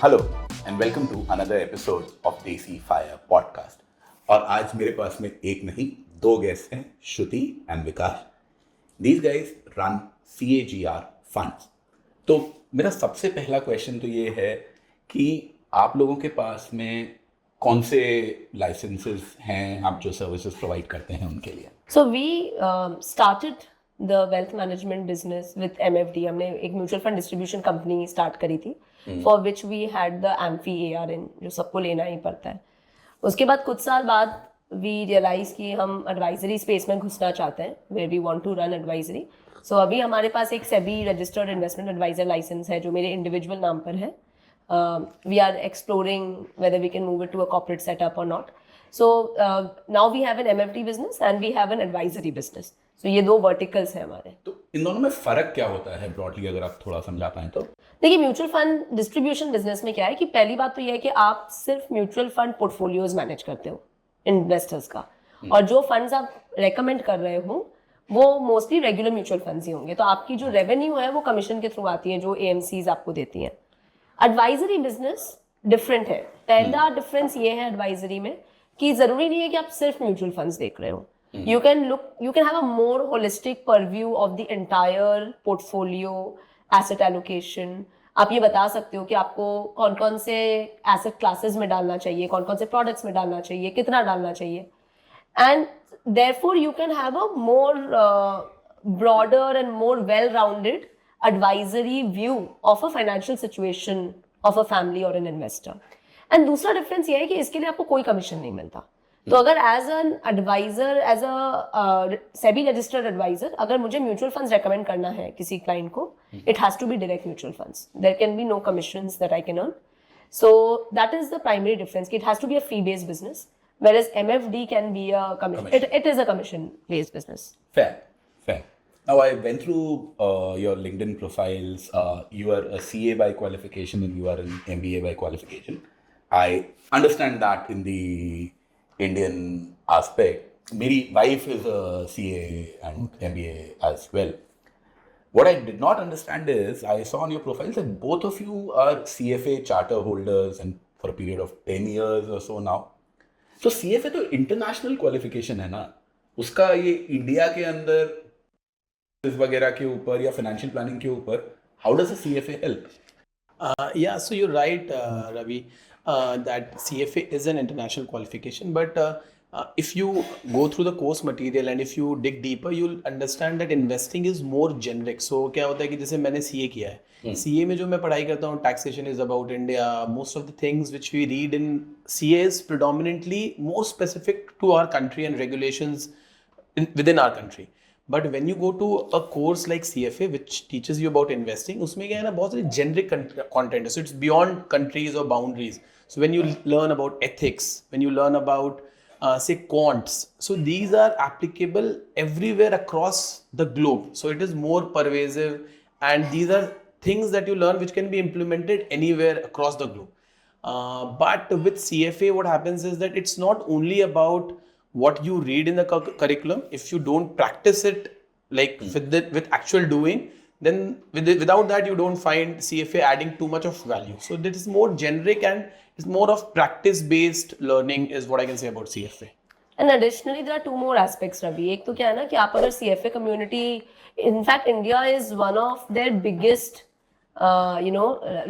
Hello and welcome to another episode of Desi Fire podcast. और आज मेरे पास में एक नहीं दो गेस्ट हैं, Shruti and Vikas. These guys run CAGR funds. तो मेरा सबसे पहला क्वेश्चन तो ये है कि आप लोगों के पास में कौन से लाइसेंसेस हैं आप जो सर्विसेज प्रोवाइड करते हैं उनके लिए? So we started the wealth management business with MFD. हमने एक mutual fund distribution company start करी थी for which we had the AMFI ARN जो सबको लेना ही पड़ता है। उसके बाद कुछ साल बाद we realize कि हम एडवाइजरी स्पेस में घुसना चाहते हैं where we want to run advisory. So अभी हमारे पास एक SEBI registered investment advisor licence है जो मेरे इंडिविजुअल नाम पर है। We are exploring whether we can move it to a corporate setup or not. So now we have an MFD business and we have an advisory business. So ये दो verticals हैं हमारे। तो इन दोनों में फर्क क्या होता है ब्रॉडली, अगर आप थोड़ा समझा पाएं तो? देखिए, म्यूचुअल फंड डिस्ट्रीब्यूशन बिजनेस में क्या है कि पहली बात तो ये है कि आप सिर्फ म्यूचुअल फंड पोर्टफोलियोज मैनेज करते हो इन्वेस्टर्स का, और जो फंड्स आप रेकमेंड कर रहे हो वो मोस्टली रेगुलर म्यूचुअल फंड्स ही होंगे। तो आपकी जो रेवेन्यू है वो कमीशन के थ्रू आती है जो AMCs आपको देती हैं। एडवाइजरी बिजनेस डिफरेंट है। पहला डिफरेंस ये है एडवाइजरी में कि जरूरी नहीं है कि आप सिर्फ म्यूचुअल फंड्स देख रहे हो। You can have a more holistic purview of the entire portfolio, asset allocation. आप ये बता सकते हो कि आपको कौन कौन से एसेट क्लासेस में डालना चाहिए, कौन कौन से प्रोडक्ट्स में डालना चाहिए, कितना डालना चाहिए, and therefore you can have a more broader and more well-rounded advisory view of a financial situation of a family or an investor. And दूसरा डिफरेंस ये है कि इसके लिए आपको कोई कमीशन नहीं मिलता। तो अगर as an advisor, as a SEBI registered advisor, अगर मुझे म्यूचुअल फंड्स रेकमेंड करना है किसी क्लाइंट को, it has to be direct mutual funds. There can be no commissions that I can earn. So that is the primary difference. It has to be a fee-based business, whereas MFD can be a commission. It is a commission-based business. Fair. Now I went through your LinkedIn profiles. You are a CA by qualification and you are an MBA by qualification. I understand that in the Indian aspect. मेरी wife is a CA and MBA as well. What I did not understand is, I saw on your profiles that both of you are CFA charter holders and for a period of 10 years or so now. So CFA तो international qualification है ना, उसका ये India के अंदर इस वगैरह के ऊपर या financial planning के ऊपर, how does a CFA help? Yeah, so you're right, Ravi, that CFA is an international qualification, but if you go through the course material and if you dig deeper, you'll understand that investing is more generic. So क्या होता है कि जैसे मैंने CA किया है, CA में जो मैं पढ़ाई करता हूँ, taxation is about India. Most of the things which we read in CA is predominantly more specific to our country and regulations within our country. But when you go to a course like CFA which teaches you about investing, उसमें क्या है ना, बहुत सारी generic content है. So it's beyond countries or boundaries. So when you learn about ethics, when you learn about say quants, so these are applicable everywhere across the globe. So it is more pervasive, and these are things that you learn which can be implemented anywhere across the globe. But with CFA, what happens is that it's not only about what you read in the curriculum. If you don't practice it like with actual doing, then without that you don't find CFA adding too much of value. So that is more generic and it's more of practice based learning is what I can say about CFA. And additionally there are two more aspects, Ravi. एक तो क्या है ना कि आप अगर CFA community, in fact India is one of their biggest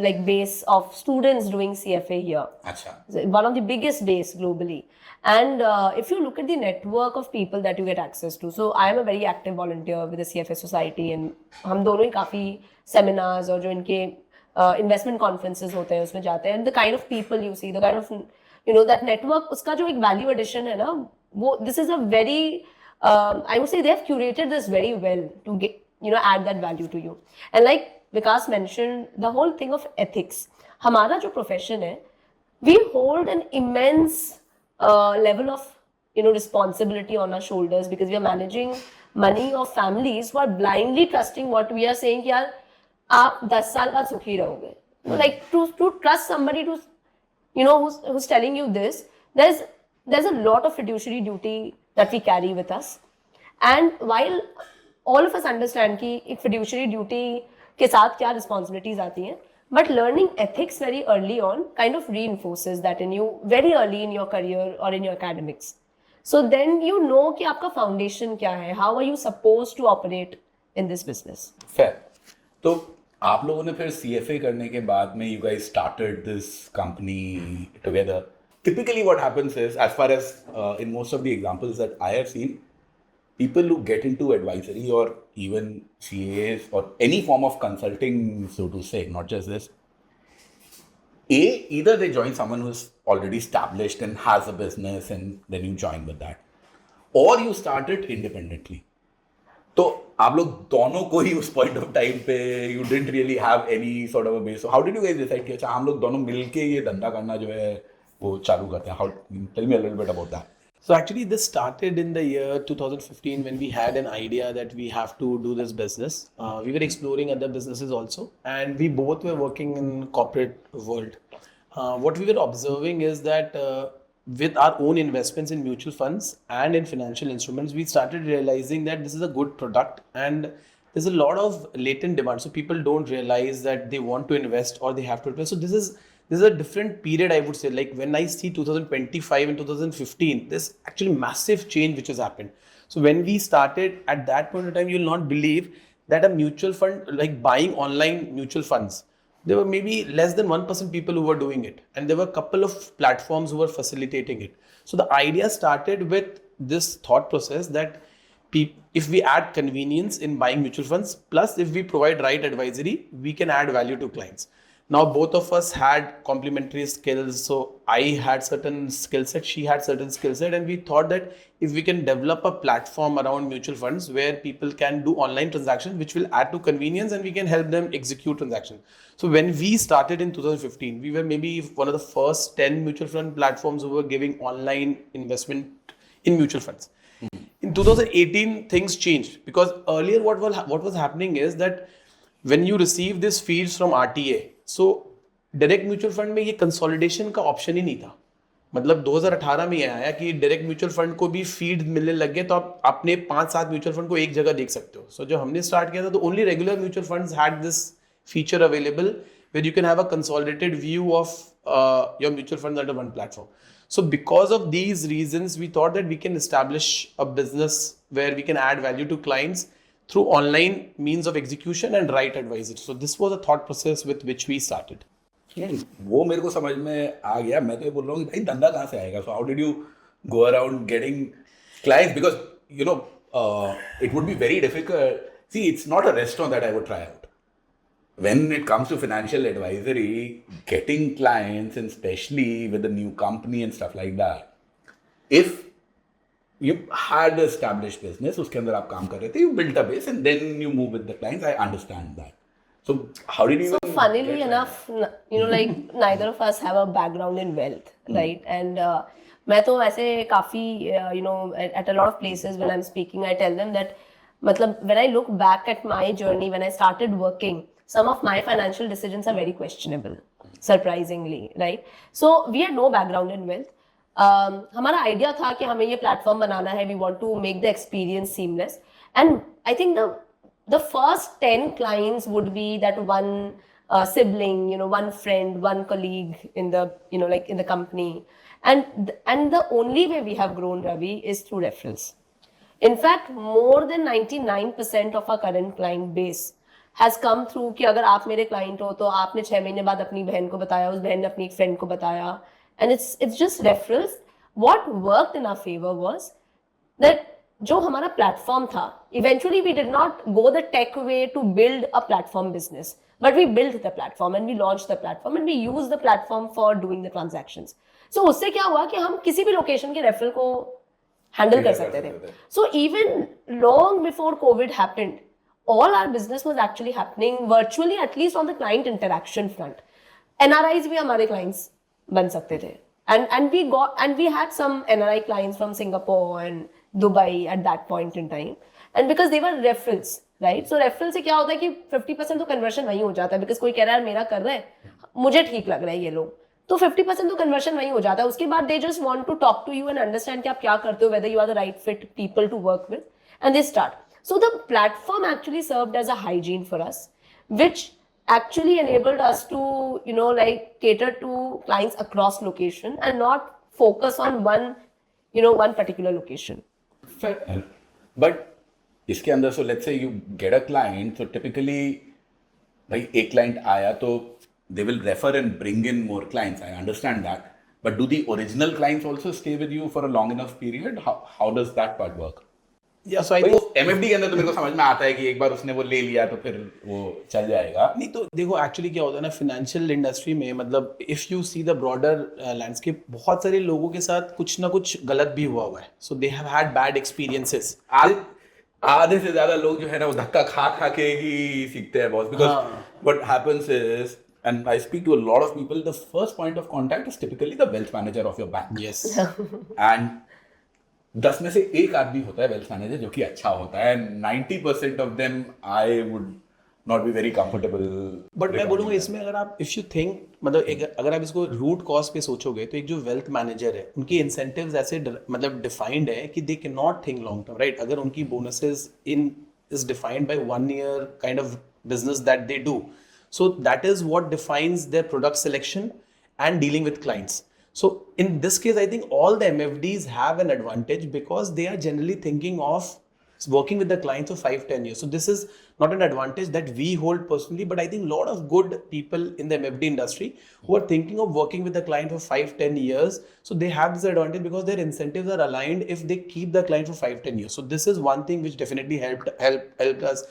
like base of students doing CFA here. अच्छा. One of the biggest base globally. And if you look at the network of people that you get access to, so I am a very active volunteer with the CFA society, and हम दोनों ही काफ़ी seminars और जो इनके investment conferences होते हैं उसमें जाते हैं, and the kind of people you see, the kind of that network, उसका जो एक value addition है ना, वो this is a very I would say they have curated this very well to get add that value to you. And like Vikas mentioned, the whole thing of ethics, हमारा जो profession है, we hold an immense level of responsibility on our shoulders because we are managing money of families who are blindly trusting what we are saying कि यार आप 10 साल बाद सुखी रहोगे. Like to trust somebody to who's telling you this, there's a lot of fiduciary duty that we carry with us. And while all of us understand कि एक fiduciary duty के साथ क्या responsibilities आती हैं, But learning ethics very early on kind of reinforces that in you very early in your career or in your academics. So then you know कि आपका foundation क्या है, how are you supposed to operate in this business. Fair. तो आप लोगों ने फिर CFA करने के बाद में you guys started this company together. Typically what happens is, as far as in most of the examples that I have seen, people who get into advisory or even CAs or any form of consulting, so to say, not just this, either they join someone who's already established and has a business and then you join with that, or you start it independently. तो आप लोग दोनों को ही उस point of time पे you didn't really have any sort of a base. How did you guys decide कि अच्छा हम लोग दोनों मिलके ये धंधा करना जो है वो चालू करते हैं? How, tell me a little bit about that. So actually this started in the year 2015 when we had an idea that we have to do this business. We were exploring other businesses also, and we both were working in corporate world. What we were observing is that with our own investments in mutual funds and in financial instruments, we started realizing that this is a good product and there's a lot of latent demand. So people don't realize that they want to invest or they have to invest. So this is a different period, I would say. Like when I see 2025 and 2015, there's actually massive change which has happened. So when we started at that point in time, you'll not believe that a mutual fund, like buying online mutual funds, there were maybe less than 1% people who were doing it. And there were a couple of platforms who were facilitating it. So the idea started with this thought process that if we add convenience in buying mutual funds, plus if we provide right advisory, we can add value to clients. Now, both of us had complementary skills. So I had certain skill set, she had certain skill set, and we thought that if we can develop a platform around mutual funds where people can do online transactions, which will add to convenience, and we can help them execute transactions. So when we started in 2015, we were maybe one of the first 10 mutual fund platforms who were giving online investment in mutual funds. In 2018, things changed because earlier what was happening is that when you receive these feeds from RTA, so direct mutual fund में ये consolidation का option ही नहीं था. मतलब 2018 में ये आया कि डायरेक्ट म्यूचुअल फंड को भी फीड मिलने लग गए, तो आप अपने 5-7 म्यूचुअल फंड को एक जगह देख सकते हो. सो जो हमने स्टार्ट किया था, तो only regular mutual funds had this feature available where you can have a consolidated view of your mutual funds under one platform. So because of these reasons, we thought that we can establish a business where we can add value to clients through online means of execution and right advisory. So this was a thought process with which we started. वो मेरे को समझ में आ गया. मैं तो ये बोल रहा हूँ कि भाई धंधा कहाँ से आएगा. So how did you go around getting clients? Because you know it would be very difficult. See, it's not a restaurant that I would try out. When it comes to financial advisory, getting clients, and especially with a new company and stuff like that, if you had an established business, उसके अंदर आप काम कर रहे थे, you built a base and then you move with the clients. I understand that. So how did you? So funnily enough, you know, like neither of us have a background in wealth, right? And मैं तो ऐसे काफी, you know, at a lot of places when I'm speaking, I tell them that, मतलब when I look back at my journey when I started working, some of my financial decisions are very questionable, surprisingly, right? So we had no background in wealth. हमारा idea था कि हमें ये platform बनाना है. We want to make the experience seamless, and I think the first 10 clients would be that one sibling, you know, one friend, one colleague in the, you know, like in the company, and the only way we have grown, Ravi, is through referrals. In fact, more than 99% of our current client base has come through कि अगर आप मेरे client हो तो आपने 6 महीने बाद अपनी बहन को बताया, उस बहन ने अपनी एक फ्रेंड को बताया, and it's just referrals. What worked in our favor was that जो हमारा प्लेटफॉर्म था, eventually we did not go the tech way to build a platform business, but we built the platform and we launched the platform and we used the platform for doing the transactions. So उससे क्या हुआ कि हम किसी भी location के referral को handle कर सकते थे. So even long before COVID happened, all our business was actually happening virtually, at least on the client interaction front. NRIs भी हमारे clients बन सकते थे, and we had some NRI clients from Singapore and Dubai at that point in time, and because they were referrals, right? So referral से क्या होता है कि 50% तो conversion वहीं हो जाता है, because कोई कह रहा है मेरा कर रहे हैं, मुझे ठीक लग रहा है ये लोग, तो 50% तो conversion वहीं हो जाता है. उसके बाद they just want to talk to you and understand कि आप क्या करते हो, whether you are the right fit people to work with, and they start. So the platform actually served as a hygiene for us, which actually enabled us to, you know, like cater to clients across location and not focus on one, you know, one particular location. Fair. But इसके अंदर so let's say you get a client, so typically भाई एक client आया तो they will refer and bring in more clients. I understand that. But do the original clients also stay with you for a long enough period? How does that part work? Yeah, so I भाई think वो MFD के अंदर तो मेरे को समझ में आता है कि एक बार उसने वो ले लिया तो फिर वो चल जाएगा. नहीं तो देखो एक्चुअली क्या होता है ना फाइनेंशियल इंडस्ट्री में, मतलब if you see the broader landscape, बहुत सारे लोगों के साथ कुछ ना कुछ गलत भी हुआ है. So they have had bad experiences. आधे से ज्यादा लोग जो है ना वो धक्का खा खा के ही सीखते हैं boss. Because what happens is, and I speak to a lot of people, the first point of contact is typically the wealth manager of your bank. Yes. And 10 में से एक आदमी होता है वेल्थ मैनेजर जो कि अच्छा होता है. 90% of them I would not be very comfortable. But मैं बोलूँगा इसमें अगर आप इफ यू थिंक, मतलब अगर आप इसको रूट कॉज पे सोचोगे तो एक जो वेल्थ मैनेजर है उनकी इंसेंटिव्स ऐसे मतलब डिफाइंड है कि they can not think long term, right. अगर उनकी bonuses in is defined by 1 year kind of business that they do, so that is what defines their product selection and dealing with clients. So in this case, I think all the MFDs have an advantage because they are generally thinking of working with the clients for 5-10 years. So this is not an advantage that we hold personally, but I think a lot of good people in the MFD industry who are thinking of working with the client for 5-10 years. So they have this advantage because their incentives are aligned if they keep the client for 5-10 years. So this is one thing which definitely helped us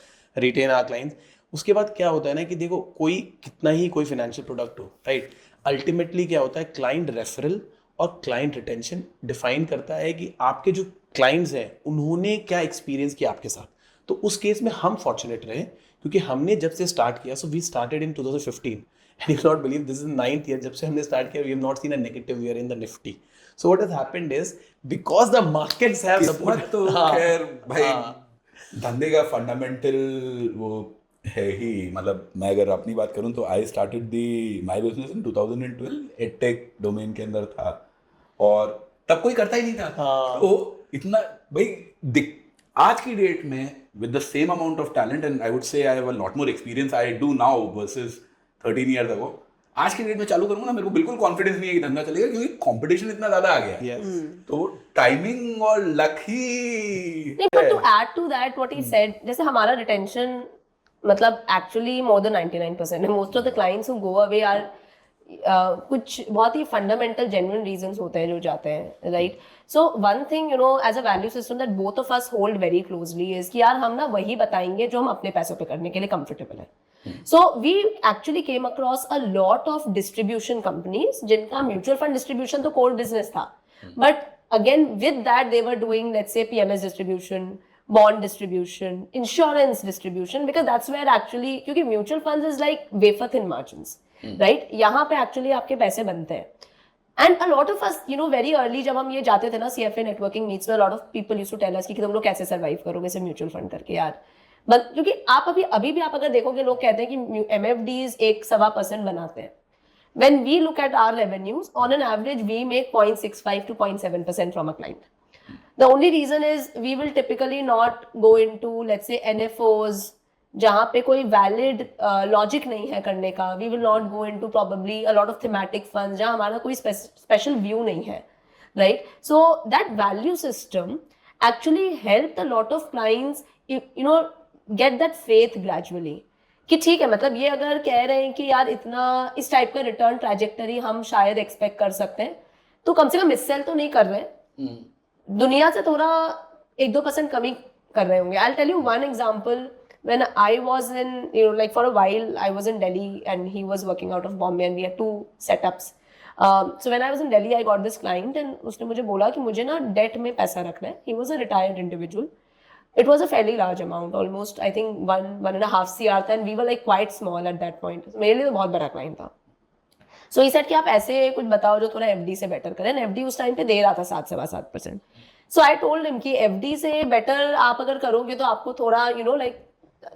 retain our clients. उसके बाद क्या होता है ना कि देखो कोई कितना ही कोई फाइनेंशियल प्रोडक्ट हो, राइट, अल्टीमेटली क्या होता है क्लाइंट रेफरल और क्लाइंट रिटेंशन डिफाइन करता है कि आपके जो क्लाइंट्स हैं उन्होंने क्या एक्सपीरियंस किया आपके साथ. तो उस केस में हम फॉर्चुनेट रहे क्योंकि हमने जब से स्टार्ट किया, so we started in 2015 and you not believe this is 9th year जब से हमने स्टार्ट किया, we have not seen a negative year in the Nifty. So what has happened is because the markets have किस्मत तो खैर भाई धंधे का फंडामेंटल वो है ही. मतलब मैं अगर अपनी बात करूं तो I started the my business in 2012 edtech domain के अंदर था और तब कोई करता ही नहीं था. तो इतना भाई आज की डेट में with the same amount of talent and I would से I have a lot more experience I do now versus 13 years ago, आज की डेट में चालू करूंगा ना मेरे को बिल्कुल कॉन्फिडेंस नहीं है कि धंधा चलेगा क्योंकि कंपटीशन इतना ज्यादा आ गया है. तो टाइमिंग और luck he. But to add to that what he said, जैसे हमारा रिटेंशन मतलब एक्चुअली मोर देन 99% है. Most of the clients who go away are कुछ बहुत ही फंडामेंटल जेन्युइन रीजंस होते हैं जो जाते हैं, right. So one thing you know as a value system that both of us hold very closely is कि यार हम ना वही बताएंगे जो हम अपने पैसों पे करने के लिए कंफर्टेबल है. So we actually came across a lot of distribution companies जिनका mutual fund distribution तो core business था, but again with that they were doing let's say PMS distribution, bond distribution, insurance distribution, because that's where actually क्योंकि mutual funds is like wafer thin margins, right. यहाँ पे actually आपके पैसे बनते हैं. And a lot of us, you know, very early जब हम ये जाते थे ना CFA networking meets में, a lot of people used to tell us कि तुम लोग कैसे survive करोगे सिर्फ mutual fund करके यार. बट क्योंकि आप अभी भी आप अगर देखोगे लोग कहते हैं कि MFDs 1-1.25% बनाते हैं. When we look at our revenues, on an average we make 0.65 to 0.7% from a client. The only reason is we will typically not go into let's say NFOs जहाँ पे कोई valid logic नहीं है करने का. We will not go into probably a lot of thematic funds जहाँ हमारा कोई special view नहीं है, right? So that value system actually helped a lot of clients, you know, get that faith gradually कि ठीक है मतलब ये अगर कह रहे हैं कि यार इतना इस टाइप का रिटर्न ट्रैजेक्टरी हम शायद एक्सपेक्ट कर सकते हैं तो कम से कम मिससेल तो नहीं कर रहे. दुनिया से थोड़ा 1-2% कमी कर रहे होंगे. I'll tell you one example. When I was in, you know, like for a while I was in Delhi and he was working out of Bombay and we had 2 setups. So when I was in Delhi I got this client and उसने मुझे बोला कि मुझे ना date में पैसा रखना है. He was a retired individual. It was a fairly large amount, almost I think 1.5 CR था, and we were like quite small at that point. मेरे लिए तो बहुत बड़ा क्लाइंट था. So he said कि आप ऐसे कुछ बताओ जो थोड़ा FD से बेटर करें. FD उस टाइम पे दे रहा था 7-7%. So I told him कि FD से बेटर आप अगर करोगे तो आपको थोड़ा you know like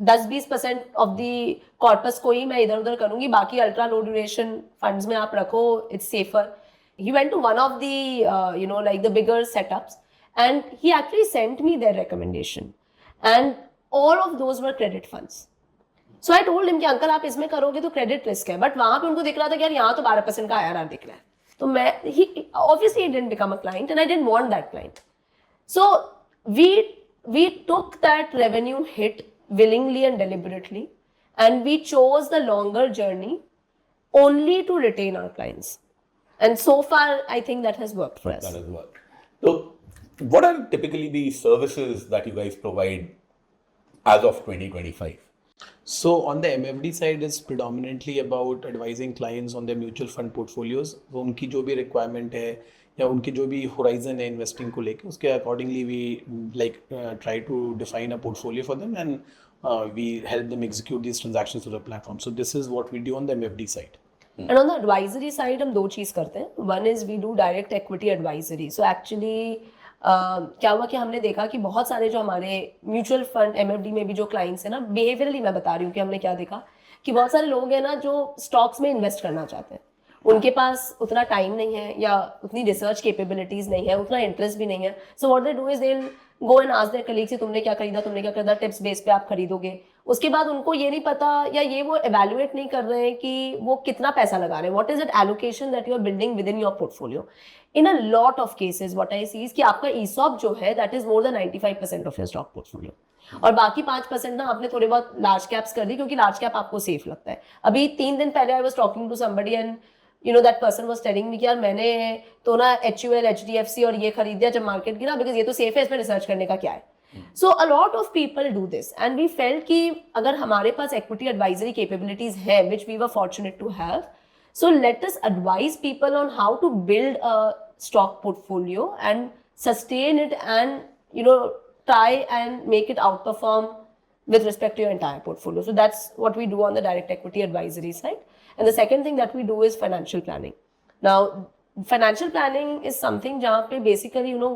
10-20% of the corpus को ही मैं इधर उधर करूंगी, बाकी अल्ट्रा लो ड्यूरेशन फंड्स में आप रखो, it's safer. He went to one of the you know like the bigger setups and he actually sent me their recommendation and all of those were credit funds. So I told him कि uncle आप इसमें करोगे तो credit risk है, but वहां पे उनको दिख रहा था कि यार यहाँ तो 12% का IRR दिख रहा है, तो मैं ही ऑब्वियसली ही didn't become a client and I didn't want that client. So we took that revenue hit willingly and deliberately, and we chose the longer journey only to retain our clients. And so far, I think that has worked for us. That has worked. So, what are typically the services that you guys provide as of 2025? So on the MFD side is predominantly about advising clients on their mutual fund portfolios. वो उनकी जो भी requirement है या उनकी जो भी horizon है investing को लेके, उसके accordingly we try to define a portfolio for them, and we help them execute these transactions through the platform. So this is what we do on the MFD side. And on the advisory side हम दो चीज़ करते हैं. One is we do direct equity advisory. So actually क्या हुआ कि हमने देखा कि बहुत सारे जो हमारे म्यूचुअल फंड MFD में भी जो क्लाइंट्स हैं ना, बिहेवियरली मैं बता रही हूँ कि हमने क्या देखा कि बहुत सारे लोग हैं ना जो स्टॉक्स में इन्वेस्ट करना चाहते हैं, उनके पास उतना टाइम नहीं है या उतनी रिसर्च कैपेबिलिटीज नहीं है, उतना इंटरेस्ट भी नहीं है. So what they do is they go and ask their colleague से तुमने क्या खरीदा, टिप्स बेस पे आप खरीदोगे. उसके बाद उनको ये नहीं पता या ये वो एवेल्युएट नहीं कर रहे हैं कि वो कितना पैसा लगा रहे हैं, what is that allocation that you are building within your portfolio. In a lot of cases what I see is कि आपका ESOP जो है that is more than 95% of your stock portfolio, और बाकी 5% ना आपने थोड़े बहुत लार्ज कैप्स कर दी क्योंकि लार्ज कैप आपको सेफ लगता है. अभी 3 दिन पहले I was talking to somebody and you know that person was telling me कि यार मैंने तो ना HUL HDFC और ये खरीद दिया जब मार्केट गिरा बिकॉज ये तो सेफ है, इस पर रिसर्च करने का क्या है. So a lot of people do this and we felt कि अगर हमारे पास इक्विटी एडवाइजरी कैपेबिलिटीज है which we were fortunate to have, so let us advise people on how to build a stock portfolio and sustain it and you know try and make it outperform with respect to your entire portfolio. So that's what we do on the direct equity advisory side. And the second thing that we do is financial planning. Now financial planning is something जहाँ पे basically you know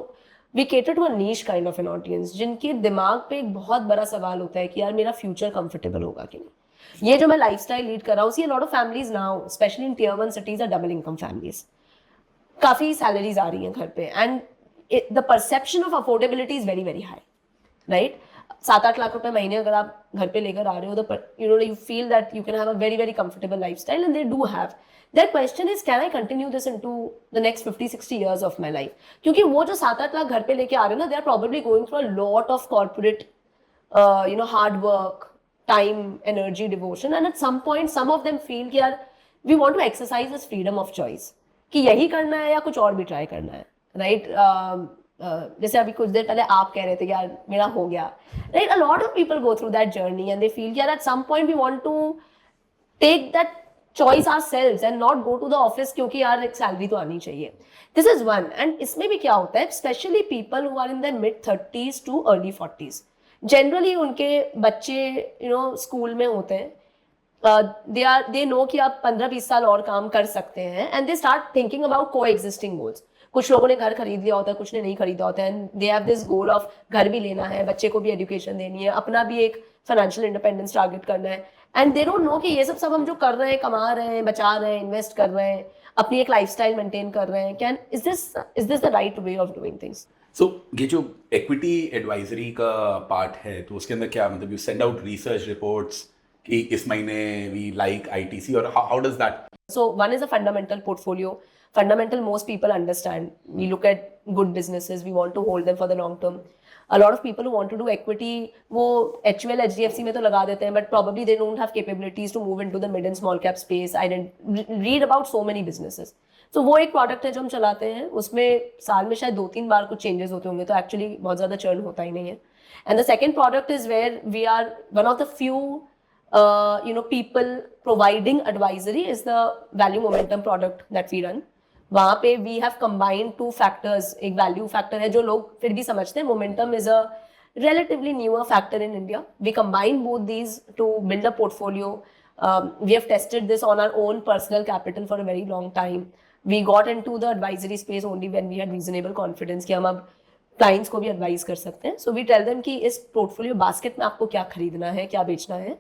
we cater to a niche kind of an audience जिनके दिमाग पे एक बहुत बड़ा सवाल होता है कि यार मेरा फ्यूचर कंफर्टेबल होगा कि नहीं, ये जो मैं लाइफस्टाइल लीड कर रहा हूँ. सी a lot of families now especially in tier 1 cities are double income families, काफ़ी सैलरीज आ रही हैं घर पे and the perception of affordability is very very high, right. 7-8 lakh रुपए महीने अगर आप घर पे लेकर आ रहे हो तो you know you feel that you can have a very very comfortable lifestyle and they do have. Their question is can I continue this into the next 50-60 years of my life, क्योंकि वो जो 7-8 लाख घर पे लेके आ रहे हो ना, they are probably going through a lot of corporate you know hard work, time, energy, devotion, and at some point some of them feel कि यार we want to exercise this freedom of choice कि यही करना है या कुछ और भी ट्राई करना है, राइट. जैसे अभी कुछ देर पहले आप कह रहे थे कि यार मेरा हो गया, right. A lot of people go through that journey and they feel कि यार at some point we want to take that choice ourselves and not go to the office क्योंकि यार एक सैलरी तो आनी चाहिए. This is one. एंड इसमें भी क्या होता है, specially people who are in the mid-30s to early 40s, generally उनके बच्चे यू नो स्कूल में होते हैं, they know कि आप 15-20 साल और काम कर सकते हैं and they start thinking about co-existing goals. कुछ लोगों ने घर खरीद लिया होता है, कुछ ने नहीं खरीदा होता है, and they have this goal of घर भी लेना है, बच्चे को भी एजुकेशन देनी है, अपना भी एक फाइनेंशियल इंडिपेंडेंस टारगेट करना है, and they don't know कि ये सब हम जो कर रहे हैं, कमा रहे हैं, बचा रहे हैं, इन्वेस्ट कर रहे हैं, अपनी एक लाइफस्टाइल मेंटेन कर रहे हैं, is this the right way of doing things? So ये जो equity advisory का part है तो उसके अंदर क्या मतलब you send out research reports कि इस महीने we like ITC or how does that? So one is a fundamental portfolio. Fundamental most people understand. We look at good businesses. We want to hold them for the long term. A lot of people who want to do equity, वो HUL HDFC में तो लगा देते हैं, but probably they don't have capabilities to move into the mid and small cap space. I didn't read about so many businesses. So वो एक product है जो हम चलाते हैं, उसमें साल में शायद 2-3 बार कुछ changes होते होंगे, तो actually बहुत ज़्यादा churn होता ही नहीं है. And the second product is where we are one of the few you know people providing advisory is the value momentum product that we run. वहाँ पे we have combined 2 factors. एक value factor है जो लोग फिर भी समझते हैं, momentum is a relatively newer factor in India. We combine both these to build a portfolio. We have tested this on our own personal capital for a very long time. We got into the advisory space only when we had reasonable confidence कि हम अब clients को भी advice कर सकते हैं. So we tell them कि इस पोर्टफोलियो बास्केट में आपको क्या खरीदना है, क्या बेचना है,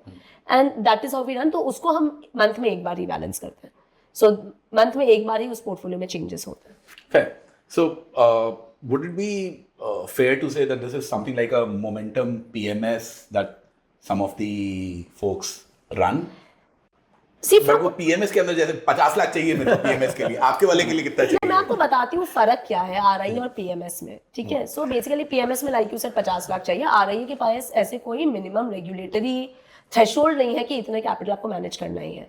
and that is how we run. तो उसको हम मंथ में एक बार ही बैलेंस करते हैं. सो मंथ में एक बार ही उस पोर्टफोलियो में चेंजेस होते हैं. Fair. So would it be fair to say that this is something like a momentum PMS that some of the folks run? See but वो PMS के अंदर जैसे 50 लाख चाहिए मेरे को PMS के लिए, आपके वाले के लिए कितना मैं चाहिए? आपको बताती हूँ फर्क क्या है RI और PMS में, ठीक है? सो बेसिकली PMS में लाइक यू सेड 50 लाख चाहिए, RI के पास ऐसे कोई मिनिमम रेगुलेटरी थ्रेशोल्ड नहीं है कि इतने कैपिटल आपको मैनेज करना ही है।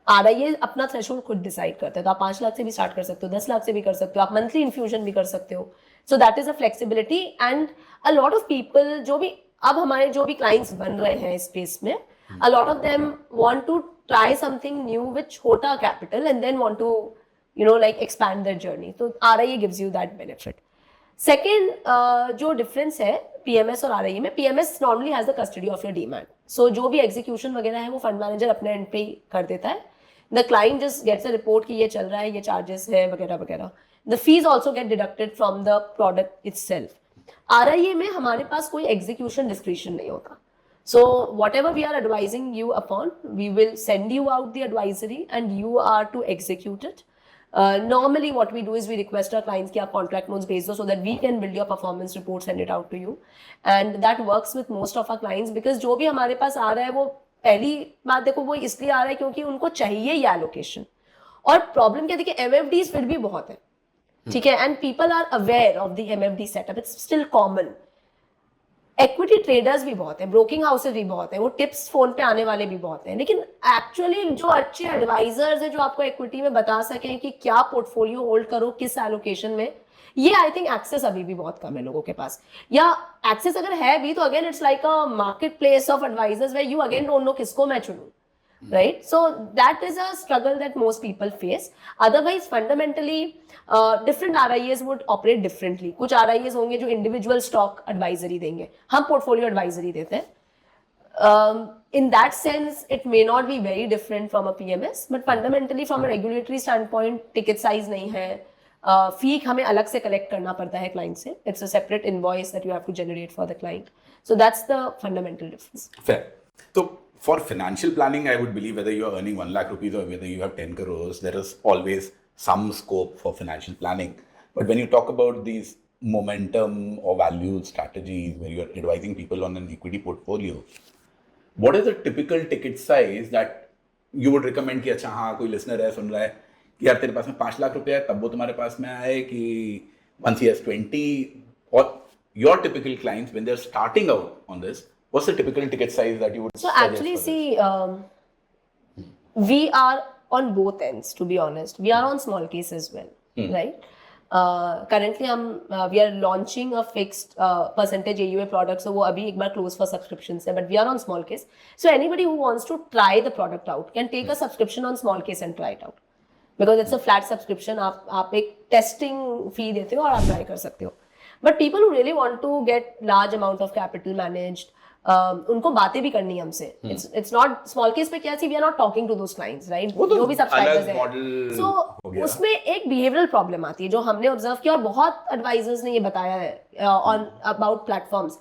RI अपना थ्रेशोल्ड खुद डिसाइड करते हैं, तो आप 5 लाख से भी स्टार्ट कर सकते हो, 10 लाख से भी कर सकते हो, आप मंथली इन्फ्यूजन भी कर सकते हो। So that is a flexibility and a lot of people जो भी अब हमारे जो भी क्लाइंट्स बन रहे हैं इस स्पेस में, a lot of them want to try something new with छोटा capital and then want to like expand their journey. तो RIA gives you that benefit. Second जो difference है PMS और RIA में, PMS normally has the custody of your demat. So जो भी execution वगैरह है वो fund manager अपने end पे ही कर देता है. The client just gets a report कि ये चल रहा है, ये charges है वगैरह वगैरह. The fees also get deducted from the product itself. RIA में हमारे पास कोई execution discretion नहीं होता. So whatever we are advising you upon, we will send you out the advisory and you are to execute it. Normally what we do is we request our clients कि आप contract notes भेज दो so that we can build your performance report, send it out to you. And that works with most of our clients because जो भी हमारे पास आ रहा है वो पहली बात देखो वो इसलिए आ रहा है क्योंकि उनको चाहिए ये allocation. और प्रॉब्लम क्या देखिए MFDs फिर भी बहुत है, ठीक है? And people are aware of the MFD setup. It's still common. Equity traders भी बहुत है, ब्रोकिंग हाउसेस भी बहुत है, वो टिप्स फोन पे आने वाले भी बहुत हैं, लेकिन एक्चुअली जो अच्छे एडवाइजर्स हैं जो आपको इक्विटी में बता सकें कि क्या पोर्टफोलियो होल्ड करो किस एलोकेशन में, ये आई थिंक एक्सेस अभी भी बहुत कम है लोगों के पास, या एक्सेस अगर है भी तो again it's like a market place of advisors where you again don't know किसको मैं चुनूं, right? So that is a struggle that most people face. Otherwise fundamentally different RIAs would operate differently. कुछ RIAs होंगे जो individual stock advisory देंगे, हम portfolio advisory देते हैं. In that sense it may not be very different from a PMS, but fundamentally from a regulatory standpoint ticket size नहीं है, fee हमें अलग से collect करना पड़ता है client से, it's a separate invoice that you have to generate for the client. So that's the fundamental difference. Fair. So for financial planning, I would believe whether you are earning 1 lakh rupees or whether you have 10 crores, there is always some scope for financial planning. But when you talk about these momentum or value strategies where you are advising people on an equity portfolio, what is the typical ticket size that you would recommend कि अच्छा हाँ कोई listener है सुन रहा है कि यार तेरे पास में 5 लाख रुपया है तब वो तुम्हारे पास में आए कि once he has 20, or your typical clients when they're starting out on this, what's the typical ticket size that you would So suggest actually for see, we are on both ends to be honest. We are on small case as well, right? Currently we are launching a fixed percentage AUA product, so वो अभी एक बार close for subscriptions है, but we are on small case. So anybody who wants to try the product out can take a subscription on small case and try it out, because it's a flat subscription. आप एक testing fee देते हो और आप try कर सकते हो. But people who really want to get large amount of capital managed, उनको बातें भी करनी है हमसे. It's not small case पे क्या सी, we are not talking to those clients, right? जो भी subscribers हैं. So उसमें एक behavioral problem आती है जो हमने observe किया और बहुत advisors ने ये बताया है on about platforms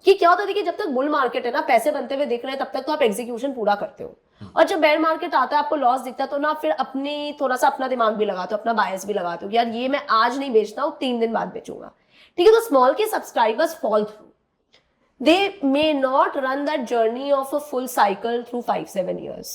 कि क्या होता है देखिए जब तक बुल मार्केट है ना, पैसे बनते हुए दिख रहे हैं तब तक तो आप एग्जीक्यूशन पूरा करते हो, और जब बेयर मार्केट आता है आपको लॉस दिखता है तो ना फिर अपनी थोड़ा सा अपना दिमाग भी लगाते हो, अपना बायस भी लगाते हो कि यार ये मैं आज नहीं बेचता हूँ 3 दिन बाद बेचूंगा, ठीक है? तो स्मॉल के subscribers fall through. They may not run that journey of a full cycle through 5-7 years.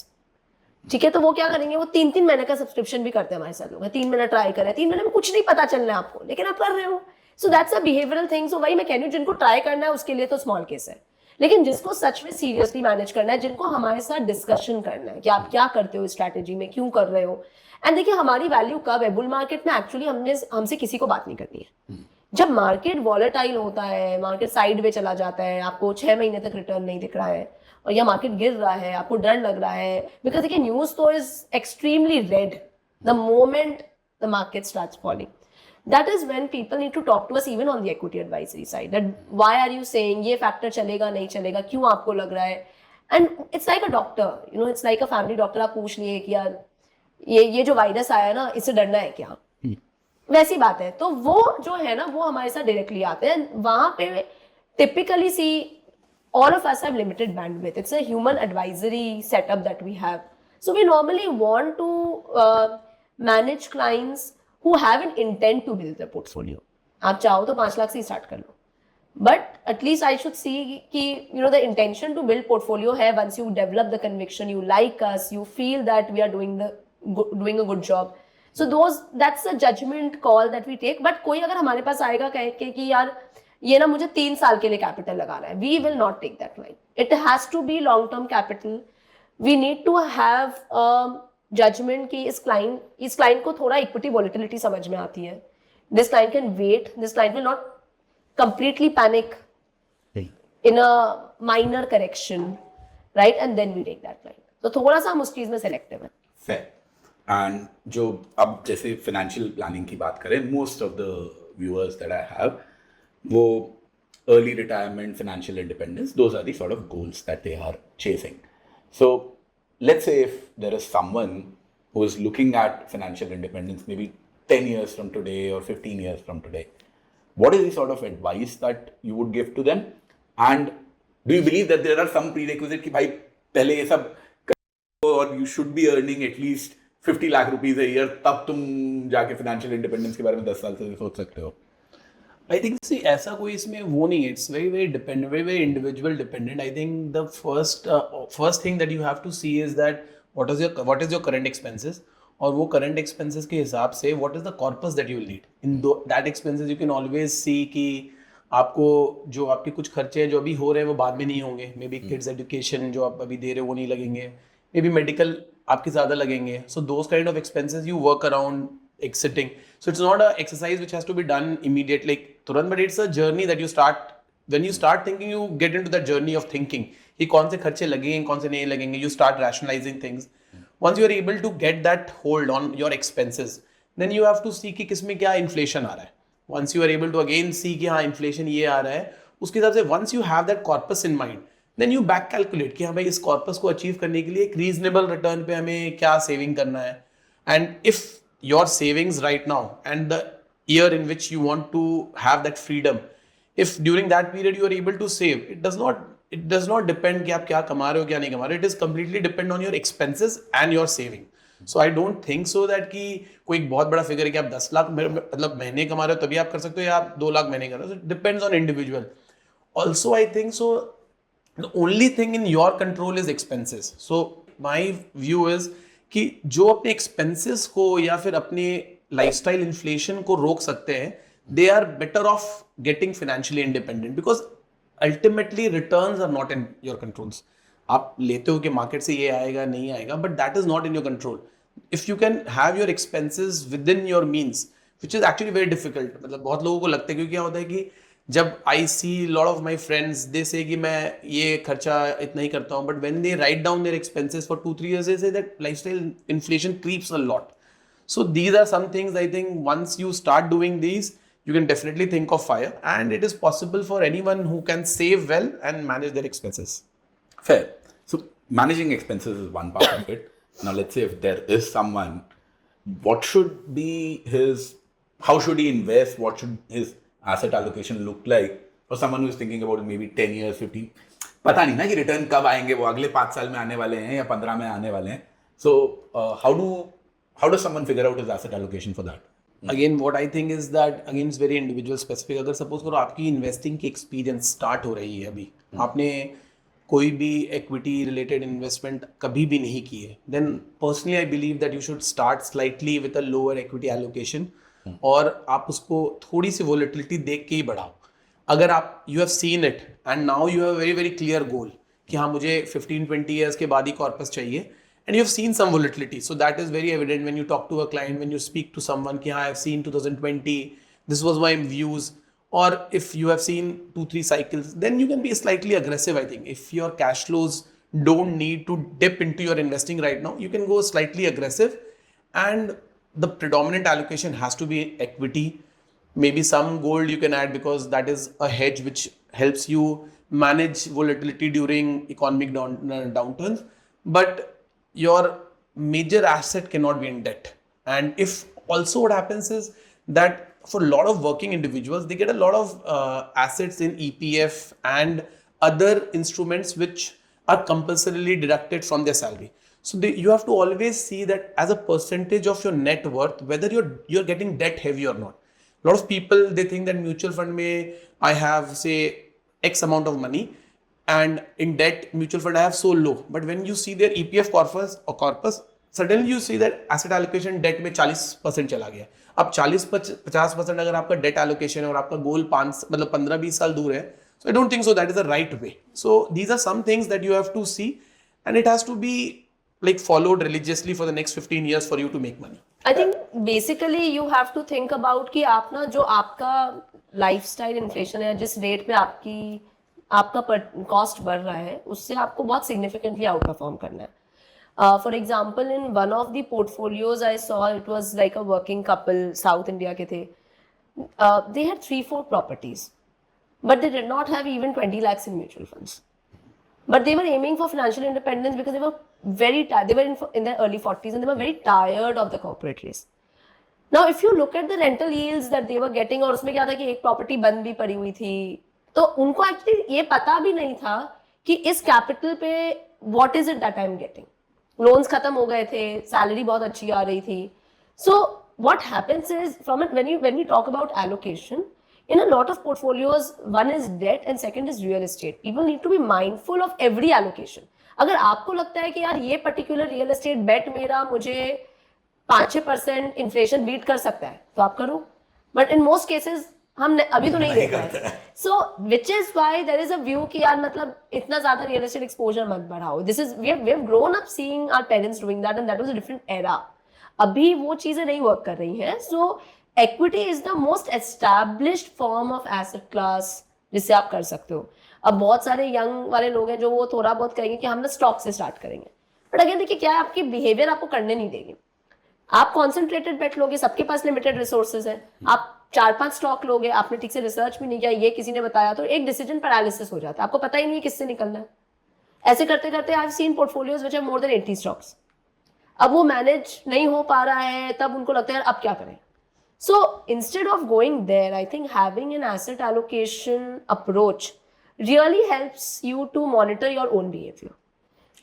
ठीक है? तो वो क्या करेंगे, वो 3-3 महीने का सब्सक्रिप्शन भी करते हैं हमारे साथ लोग. 3 महीने ट्राई करें, 3 महीने में कुछ नहीं पता चलना है आपको, लेकिन आप कर रहे हो. So that's a behavioural thing. So वही मैं कह रही हूँ, जिनको ट्राई करना है उसके लिए तो स्मॉल केस है, लेकिन जिसको सच में सीरियसली मैनेज करना है, जिनको हमारे साथ डिस्कशन करना है कि आप क्या करते हो स्ट्रैटेजी में, क्यों कर रहे हो. एंड देखिए हमारी वैल्यू कब है, बुल मार्केट में एक्चुअली हमसे किसी को बात नहीं करनी है. जब मार्केट वॉलेटाइल होता है, मार्केट साइड वे चला जाता है, आपको 6 महीने तक रिटर्न नहीं दिख रहा है, और या मार्केट गिर रहा है, आपको डर लग रहा है, बिकॉज देखिए न्यूज तो is extremely read the moment the market starts falling. That is when people need to talk to us even on the equity advisory side, that why are you saying ये factor चलेगा नहीं चलेगा, क्यों आपको लग रहा है. And it's like a doctor, you know, it's like a family doctor. आप पूछ लिए कि यार ये जो वायरस आया ना, इससे डरना है क्या, वैसी बात है. तो वो जो है ना वो हमारे साथ डायरेक्टली आते हैं. वहां पे typically see all of us have limited bandwidth. It's a human advisory setup that we have. So we normally want to manage clients who have an intent to build their portfolio. आप चाहो तो 5 लाख से start कर लो, But at least I should see कि the intention to build portfolio है. Once you develop the conviction, you like us, you feel that we are doing a good job. So that's a judgment call that we take. But कोई अगर हमारे पास आएगा कह के कि यार ये ना मुझे 3 साल के लिए कैपिटल लगाना है, we will not take that line. It has to be long term capital. We need to have judgment कि इस client को थोड़ा equity volatility समझ में आती है. This client can wait. This client will not completely panic in a minor correction, right? And then we take that line. तो थोड़ा सा हम उस चीज में selective हैं. Fair. And जो अब जैसे financial planning की बात करें, most of the viewers that I have, वो early retirement, financial independence, those are the sort of goals that they are chasing. So let's say if there is someone who is looking at financial independence maybe 10 years from today or 15 years from today, what is the sort of advice that you would give to them? And do you believe that there are some prerequisites कि भाई पहले ये सब करो और you should be earning at least 50 lakh rupees a year, तब तुम जाके financial independence के बारे में 10 साल से सोच सकते हो? I think see ऐसा कोई इसमें वो नहीं है. It's very dependent, very individual dependent. I think the first thing that you have to see is that what is your current expenses, और वो current expenses के हिसाब से what is the corpus that you will need. In that expenses you can always see कि आपको जो आपके कुछ खर्चे हैं जो अभी हो रहे हैं वो बाद में नहीं होंगे. Maybe kids education जो आप अभी दे रहे हो वो नहीं लगेंगे. Maybe medical आपके ज़्यादा लगेंगे. So those kind of expenses you work around exiting. So it's not an exercise which has to be done immediately, like तुरंत, but it's a journey that you start. When you start thinking, you get into that journey of thinking कि कौन से खर्चे लगेंगे, कौन से नहीं लगेंगे. You start rationalizing things. Once you are able to get that hold on your expenses, then you have to see कि किसमें क्या inflation आ रहा है. Once you are able to again see कि हाँ inflation ये आ रहा है, उसके हिसाब से once you have that corpus in mind, then you back calculate कि हाँ भाई इस corpus को achieve करने के लिए एक reasonable return पे हमें क्या saving करना है. And if your savings right now and the year in which you want to have that freedom, if during that period you are able to save, it does not depend कि आप क्या कमा रहे हो क्या नहीं कमा रहे हो. It is completely depend on your expenses and your saving. So I don't think so that कि कोई एक बहुत बड़ा फिगर है कि आप 10 लाख मतलब महीने कमा रहे हो तभी आप कर सकते हो या आप 2 लाख महीने कर रहे हो. So it depends on individual. Also I think so the only thing in your control is expenses. So my view is कि जो अपने एक्सपेंसेस को या फिर अपने लाइफस्टाइल इन्फ्लेशन को रोक सकते हैं, they are better off getting financially independent, because ultimately returns are not in your controls. आप लेते हो कि मार्केट से ये आएगा नहीं आएगा, but that is not in your control. If you can have your expenses with in your means, which is actually very difficult. मतलब बहुत लोगों को लगता है, क्योंकि क्या होता है कि जब I see lot of my friends they say कि मैं ये खर्चा इतना ही करता हूँ, but when they write down their expenses for 2-3 years they say that lifestyle inflation creeps a lot. So these are some things I think once you start doing these, you can definitely think of FIRE, and it is possible for anyone who can save well and manage their expenses. Fair. So managing expenses is one part of it. Now let's say if there is someone, what should be how should he invest? What should his asset allocation look like for someone who is thinking about maybe 10 years, 15? पता नहीं ना कि return कब आएंगे, वो अगले 5 साल में आने वाले हैं या 15 में आने वाले हैं. So how does someone figure out his asset allocation for that? Again, what I think is that again it's very individual specific. अगर सपोज करो आपकी इन्वेस्टिंग की एक्सपीरियंस स्टार्ट हो रही है अभी, आपने कोई भी इक्विटी रिलेटेड इन्वेस्टमेंट कभी भी नहीं की है, then personally I believe that you should start slightly with a lower equity allocation, और आप उसको थोड़ी सी वोलेटिलिटी देख के ही बढ़ाओ. अगर आप you have seen it and now you have a very very clear goal कि हाँ मुझे 15-20 years के बाद ही कॉर्पस चाहिए, and you've seen some volatility, so that is very evident when you talk to a client, when you speak to someone कि हाँ I have seen 2020, this was my views, or if you have seen 2-3 cycles, then you can be slightly aggressive. I think if your cash flows don't need to dip into your investing right now, you can go slightly aggressive, and the predominant allocation has to be equity. Maybe some gold you can add because that is a hedge which helps you manage volatility during economic downturns, but your major asset cannot be in debt. And if also what happens is that for a lot of working individuals, they get a lot of assets in EPF and other instruments which are compulsorily deducted from their salary. So you have to always see that as a percentage of your net worth, whether you're getting debt heavy or not. lot of people, they think that mutual fund में I have say X amount of money, and in debt mutual fund I have so low. But when you see their EPF corpus, suddenly you see that asset allocation debt में 40% चला गया. अब 40-50% अगर आपका debt allocation है और आपका goal 15-20 साल दूर है, so I don't think so that is the right way. So these are some things that you have to see, and it has to be like followed religiously for the next 15 years for you to make money. I think basically you have to think about कि आप ना जो आपका lifestyle inflation है, जिस rate पे आपका cost बढ़ रहा है, उससे आपको बहुत significantly outperform करना है. For example, in one of the portfolios I saw, it was like a working couple, South India के थे. They had 3-4 properties, but they did not have even 20 lakhs in mutual funds. But they were aiming for financial independence because they were very tired. They were in their early 40s and they were very tired of the corporate race. Now, if you look at the rental yields that they were getting, और उसमें क्या था कि एक property बंद भी पड़ी हुई थी, तो उनको actually ये पता भी नहीं था कि इस capital पे what is it that I'm getting. Loans खत्म हो गए थे, salary बहुत अच्छी आ रही थी. So what happens is from it when we talk about allocation, in a lot of portfolios, one is debt and second is real estate. People need to be mindful of every allocation. अगर आपको लगता है कि यार ये particular real estate bet मेरा मुझे 5-6% inflation beat कर सकता है, तो आप करो. But in most cases हम अभी तो नहीं देख रहे हैं. So which is why there is a view कि यार मतलब इतना ज़्यादा real estate exposure मत बढ़ाओ. This is we have grown up seeing our parents doing that and that was a different era. अभी वो चीज़ें नहीं work कर रही हैं. So equity is the most established form of asset class जिससे आप कर सकते हो. अब बहुत सारे यंग वाले लोग हैं जो वो थोड़ा बहुत कहेंगे कि हम ना स्टॉक से स्टार्ट करेंगे. बट अगेन देखिए क्या है, आपकी बिहेवियर आपको करने नहीं देगी. आप कॉन्सेंट्रेटेड बेट लोगे, सबके पास लिमिटेड रिसोर्सेज है, आप 4-5 स्टॉक लोगे, आपने ठीक से रिसर्च भी नहीं किया, ये किसी ने बताया, तो एक डिसीजन पैरालिसिस हो जाता है, आपको पता ही नहीं है किससे निकलना है. ऐसे करते करते I have seen portfolios which have more than 80 stocks. अब वो मैनेज नहीं हो पा रहा है, तब उनको लगता है यार अब क्या करें. So instead of going there, I think having an asset allocation approach really helps you to monitor your own behavior.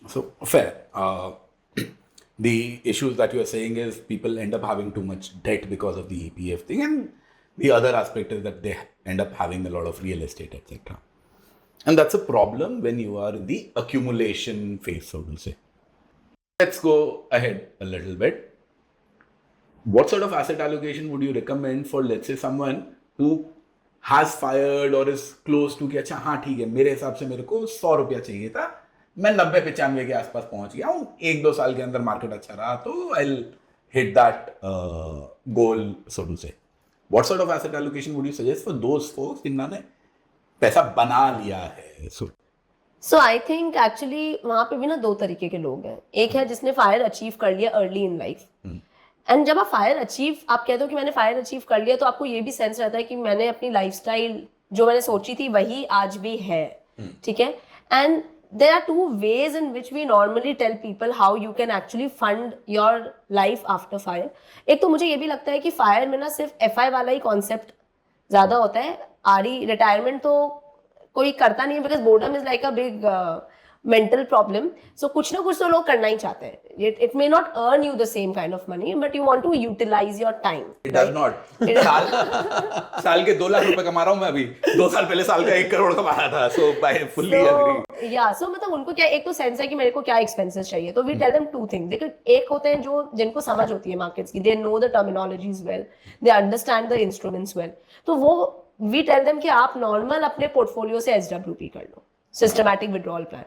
So fair. The issues that you are saying is people end up having too much debt because of the EPF thing, and the other aspect is that they end up having a lot of real estate, etc. And that's a problem when you are in the accumulation phase, so to say. Let's go ahead a little bit. What sort of asset allocation would you recommend for, let's say, someone who has fired or is close to कि अच्छा हाँ ठीक है, मेरे हिसाब से मेरे को 100 रुपया चाहिए था, मैं 90-95 के आसपास पहुंच गया हूँ, 1-2 साल के अंदर मार्केट अच्छा रहा तो I'll hit that goal, so to say. What sort of asset allocation would you suggest for those folks जिन्होंने पैसा बना लिया है? So I think actually वहाँ पे भी ना 2 तरीके के लोग हैं. एक है जिसने फायर अचीव कर लिया अर्ली इन लाइफ, एंड जब आप फायर अचीव आप कहते हो कि मैंने फायर अचीव कर लिया, तो आपको ये भी सेंस रहता है कि मैंने अपनी लाइफस्टाइल जो मैंने सोची थी वही आज भी है. ठीक है. And there are 2 ways in which we normally tell people how you can actually fund your life after fire. एक तो मुझे ये भी लगता है कि फायर में ना सिर्फ FI वाला ही कॉन्सेप्ट ज्यादा होता है. RE रिटायरमेंट तो कोई करता नहीं है because boredom is like a big mental problem. So कुछ ना कुछ तो लोग करना ही चाहते हैं. It may not earn you the same kind of money, but you want to utilize your time. It does not. साल के 2 लाख रुपए कमा रहा हूँ मैं अभी. 2 साल पहले साल का 1 करोड़ कमा रहा था. So I fully agree. Yeah, so मतलब उनको क्या एक तो सेंस है कि मेरे को क्या एक्सपेंसेस चाहिए. तो we tell them 2 things. देखो एक होते हैं जो जिनको समझ होती है मार्केट्स की. They know the terminologies well. They understand the instruments well. तो वो we tell them कि आप नॉर्मल अपने पोर्टफोलियो से SWP कर लो. Systematic withdrawal plan.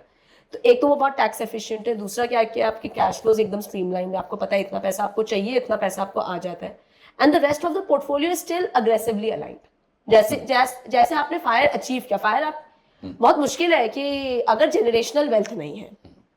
तो एक तो वो बहुत टैक्स एफिशिएंट है. दूसरा क्या है कि आपके कैश फ्लोज एकदम स्ट्रीमलाइन है. आपको पता है इतना पैसा आपको चाहिए, इतना पैसा आपको आ जाता है. And the rest of the portfolio is still aggressively aligned. जैसे आपने फायर अचीव किया. फायर आप बहुत मुश्किल है कि अगर जनरेशनल वेल्थ नहीं है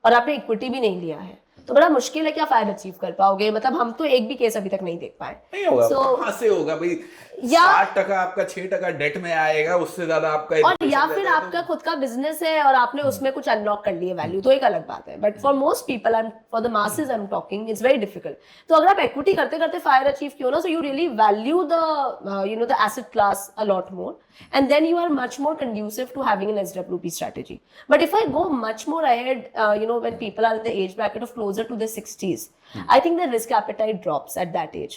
और आपने इक्विटी भी नहीं लिया है तो बड़ा मुश्किल है कि आप फायर अचीव कर पाओगे. मतलब हम तो एक भी केस अभी तक नहीं देख पाए. नहीं होगा. So, कहाँ से होगा भाई. 60% आपका 6% डेट में आएगा, उससे ज्यादा आपका और या फिर आपका खुद का बिजनेस है और आपने उसमें कुछ अनलॉक कर लिए वैल्यू, तो एक अलग बात है. But for most people and for the masses I am talking, it's very difficult. तो अगर आप इक्विटी करते करते फायर अचीव किया ना, so you really value the the asset class a lot more, and then you are much more conducive to having an SWP strategy. But if I go much more ahead, when people are in the age bracket of closer to the 60s, I think the risk appetite drops at that age.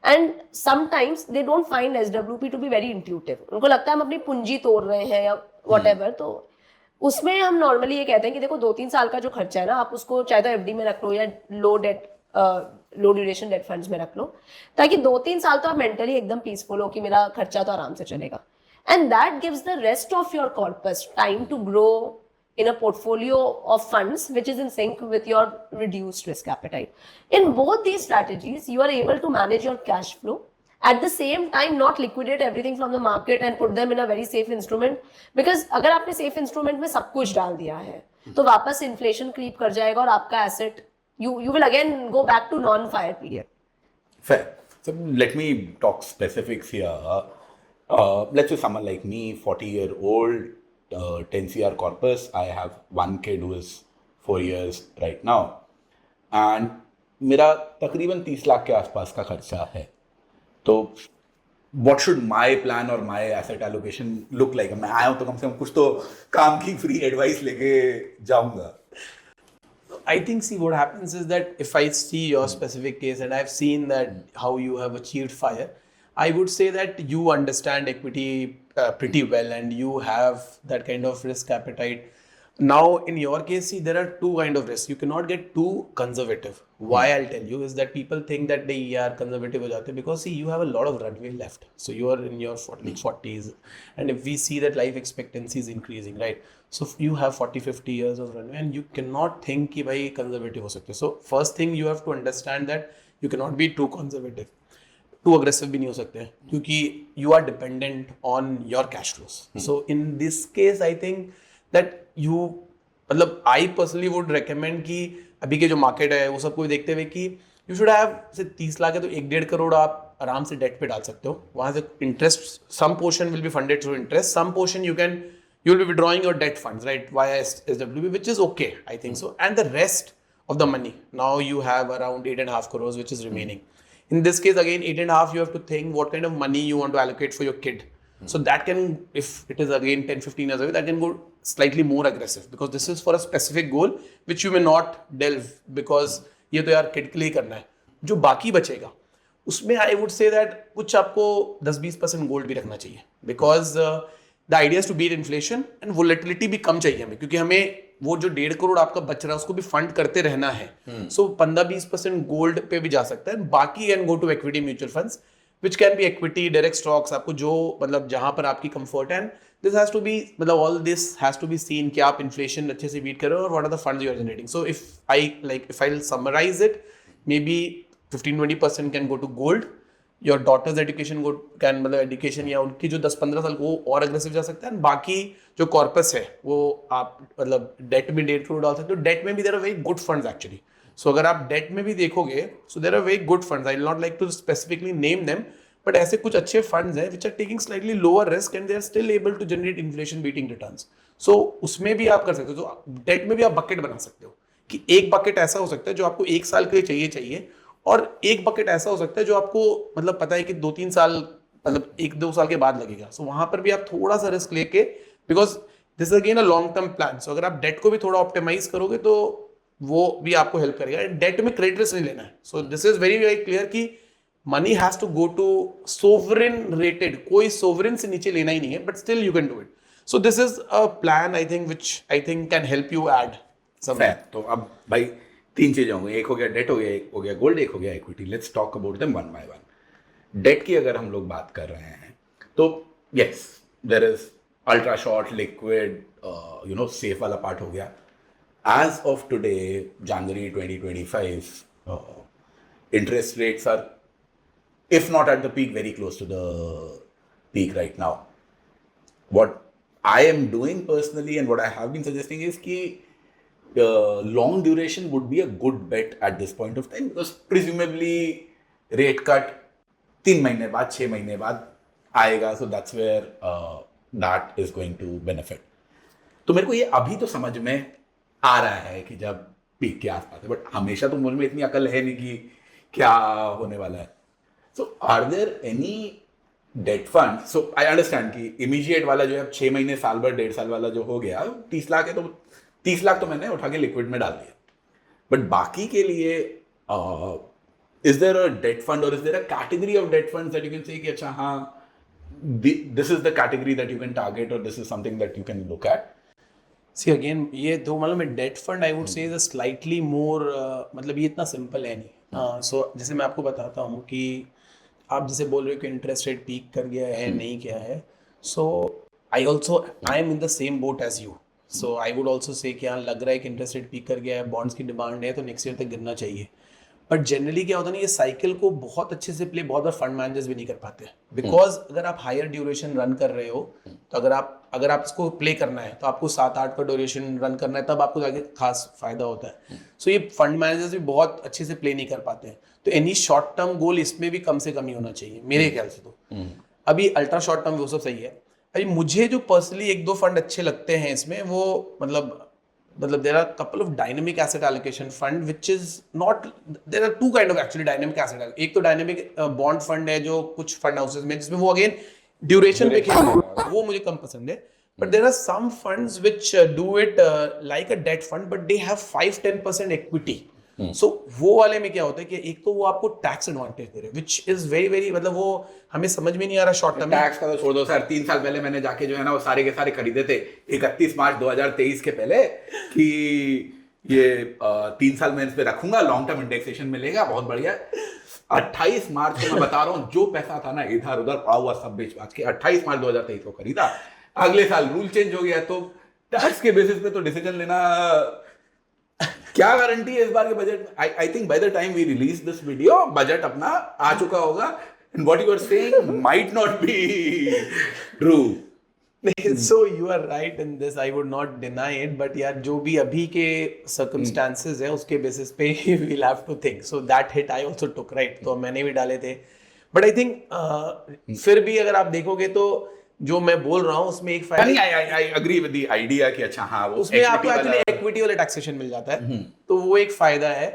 And sometimes they don't find SWP to be very intuitive. उनको लगता है हम अपनी पूंजी तोड़ रहे हैं या whatever. तो उसमें हम नॉर्मली ये कहते हैं कि देखो 2-3 साल का जो खर्चा है ना, आप उसको चाहे तो FD में रख लो या लो ड्यूरेशन डेट फंड्स में रख लो, ताकि 2-3 साल तो आप मेंटली एकदम पीसफुल हो कि मेरा खर्चा तो आराम से चलेगा. And that gives the rest of your corpus time to grow in a portfolio of funds which is in sync with your reduced risk appetite. In both these strategies, you are able to manage your cash flow. At the same time, not liquidate everything from the market and put them in a very safe instrument. Because अगर आपने safe instrument में सब कुछ डाल दिया है, तो वापस inflation creep कर जाएगा और आपका asset, you will again go back to non-fire period. Fair. So let me talk specifics here. Let's say someone like me, 40-year-old, 10 CR corpus. I have one kid who is 4 years right now. And मेरा तकरीबन 30 लाख के आसपास का खर्चा है. तो what should my plan or my asset allocation look like? मैं आया हूँ तो कम से कम कुछ तो काम की free advice लेके जाऊँगा. I think, see, what happens is that if I see your specific case and I've seen that how you have achieved FIRE, I would say that you understand equity pretty well and you have that kind of risk appetite. Now, in your case, see, there are two kind of risks. You cannot get too conservative. Why I'll tell you is that people think that they are conservative ho jate because see, you have a lot of runway left. So you are in your 40s, and if we see that life expectancy is increasing, right? So you have 40-50 years of runway, and you cannot think कि भाई conservative हो सकते. So first thing you have to understand that you cannot be too conservative. Too aggressive भी नहीं हो सकते क्योंकि you are dependent on your cash flows. So in this case, I think that you, मतलब I personally would recommend कि अभी के जो मार्केट है वो सबको देखते हुए कि you should have से 30 लाख है तो 1-1.5 करोड़ आप आराम से डेट पे डाल सकते हो. वहाँ से interest, some portion will be funded through interest, some portion you will be withdrawing your debt funds, right, via SWP, which is okay, I think so. And the rest of the money, now you have around 8.5 crores which is remaining. In this case, again, 8.5, you have to think what kind of money you want to allocate for your kid. So that can, if it is again 10-15 years away, that can go slightly more aggressive because this is for a specific goal which you may not delve because ये तो यार kid के लिए करना है. जो बाकी बचेगा उसमें I would say that कुछ आपको 10-20% gold भी रखना चाहिए because the idea is to beat inflation and volatility भी कम चाहिए हमें क्योंकि हमें वो जो 1.5 करोड़ आपका बच रहा है उसको भी फंड करते रहना है. सो 15-20% गोल्ड पे भी जा सकता है. बाकी can go to equity mutual funds which can be equity, direct stocks, आपको जो मतलब जहां पर आपकी कंफर्ट है. दिस हैज टू बी, मतलब all this has to be seen कि आप इन्फ्लेशन अच्छे से बीट करो और what are the funds you are generating. So if I will summarise it, maybe 15-20% can go to gold. Your daughter's education can, मतलब education या उनकी जो 10-15 साल वो और अग्रेसिव जा सकता है. बाकी जो कॉर्पस है वो आप मतलब डेट में 1.5 करोड़ डाल सकते हो. डेट में भी there are very good funds actually. So अगर आप डेट में भी देखोगे so there are very good funds. I will not like to specifically name them, but ऐसे कुछ अच्छे फंड्स हैं which are taking slightly lower risk and they are still able to generate inflation beating returns. So उसमें भी आप कर सकते हो. तो डेट में भी आप बकेट बना सकते हो कि एक बकेट ऐसा हो सकता है जो आपको 1 साल के लिए चाहिए और एक बकेट ऐसा हो सकता है जो आपको मतलब पता है कि 2-3 साल, मतलब 1-2 साल के बाद लगेगा. सो वहां पर भी आप थोड़ा सा रिस्क लेके, because this is again a long term plan. So अगर आप डेट को भी थोड़ा ऑप्टिमाइज करोगे तो वो भी आपको हेल्प करेगा. डेट में क्रेडिट रिस्क नहीं लेना है. So this is very very clear कि money has to go to sovereign rated. कोई सोवरेन से नीचे लेना ही नहीं है, but still you can do it. So this is a plan I think which I think can help you add some. तो अब भाई 3 चीजें होंगी. एक हो गया डेट, हो गया एक हो गया गोल्ड, एक हो गया equity. Let's talk about them one by one. Debt की अगर हम लोग बात कर रहे हैं तो yes, there is ultra short, liquid, safe वाला पार्ट हो गया. As of today, January 2025, interest rates are if not at the peak, very close to the peak right now. What I am doing personally and what I have been suggesting is कि long duration would be a good bet at this point of time because presumably rate cut 3 महीने बाद, 6 महीने बाद आएगा. So that's where that is going to benefit. तो मेरे को ये अभी तो समझ में आ रहा है कि जब पीक के आसपास है, बट हमेशा तो मुझ में इतनी अकल है नहीं कि क्या होने वाला है. So are there any debt funds? So I understand कि immediate वाला जो है 6 महीने, साल भर, 1.5 साल वाला जो हो गया 30 लाख है तो 30 लाख तो मैंने उठा के लिक्विड में डाल दिया. बट बाकी के लिए is there a debt fund or is there a category of debt funds that you can say कि अच्छा हाँ this is the category that you can target or this is something that you can look at? See again, ये दो मालूम है debt fund I would say is slightly more, मतलब ये इतना सिंपल है नहीं. सो जैसे मैं आपको बताता हूँ कि आप जैसे बोल रहे हो कि इंटरेस्ट रेट पीक कर गया है नहीं क्या है. So I am in the same boat as you. So I would also say कि हाँ लग रहा है कि इंटरेस्ट रेट पीक कर गया है, बॉन्ड्स की डिमांड है तो नेक्स्ट ईयर तक गिरना चाहिए. बट जनरली क्या होता है ना, ये साइकिल को बहुत अच्छे से प्ले बहुत बार फंड मैनेजर्स भी नहीं कर पाते. बिकॉज अगर आप हायर ड्यूरेशन रन कर रहे हो तो अगर आप इसको प्ले करना है तो आपको 7-8 का ड्यूरेशन रन करना है, तब आपको जाके खास फायदा होता है. सो ये फंड मैनेजर्स भी बहुत अच्छे से प्ले नहीं कर पाते हैं. तो एनी शॉर्ट टर्म गोल इसमें भी कम से कम ही होना चाहिए मेरे ख्याल से. तो अभी अल्ट्रा शॉर्ट टर्म वो सब सही है. अभी मुझे जो पर्सनली 1-2 फंड अच्छे लगते हैं इसमें, वो मतलब there are a couple of dynamic asset allocation fund which is not, there are two kind of actually dynamic asset. एक तो dynamic bond fund है जो कुछ fund houses में, जिसमें वो again duration पे खेलते हैं, वो मुझे कम पसंद है. But there are some funds which do it like a debt fund but they have 5-10% equity. So वो वाले में क्या होता है कि एक तो वो आपको टैक्स एडवांटेज दे रहे हैं which is very very, मतलब वो हमें समझ में नहीं आ रहा शॉर्ट टर्म. टैक्स का तो छोड़ दो सर. 3 साल पहले मैंने जाके जो है ना वो सारे के सारे खरीदे थे 31 मार्च 2023 के पहले कि ये 3 साल में इस पे रखूंगा, लॉन्ग टर्म इंडेक्सेशन मिलेगा, बहुत बढ़िया. 28 मार्च को मैं बता रहा हूँ जो पैसा था ना इधर उधर पड़ा हुआ सब बेच बाच के 28 मार्च 2023 को खरीदा. अगले साल रूल चेंज हो गया तो टैक्स के बेसिस पे तो डिसीजन लेना, क्या गारंटी है इस बार के budget. I think by the time we release this video budget अपना आ चुका होगा and what you are saying might not be true. So you are right in this, I would not deny it, but यार जो भी अभी के circumstances है उसके basis पे we'll have to think. So that hit I also took, right? तो मैंने भी डाले थे. But I think फिर भी अगर आप देखोगे तो जो मैं बोल रहा हूँ उसमें एक फायदा, I agree with the idea कि अच्छा हाँ वो उसमें आपको एक्चुअली इक्विटी वाला टैक्सेशन मिल जाता है, तो वो एक फायदा है.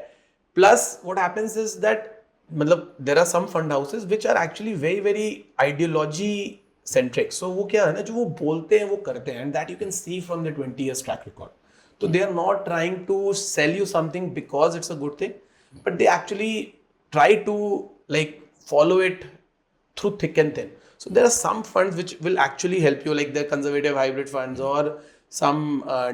Plus what happens is that मतलब there are some fund houses which are actually very very ideology centric. So वो क्या है ना, जो वो बोलते हैं वो करते हैं, and that you can see from the 20 years track record. तो they are not trying to sell you something because it's a good thing, but they actually try to like follow it through thick and thin. So there are some funds which will actually help you, like the conservative hybrid funds or some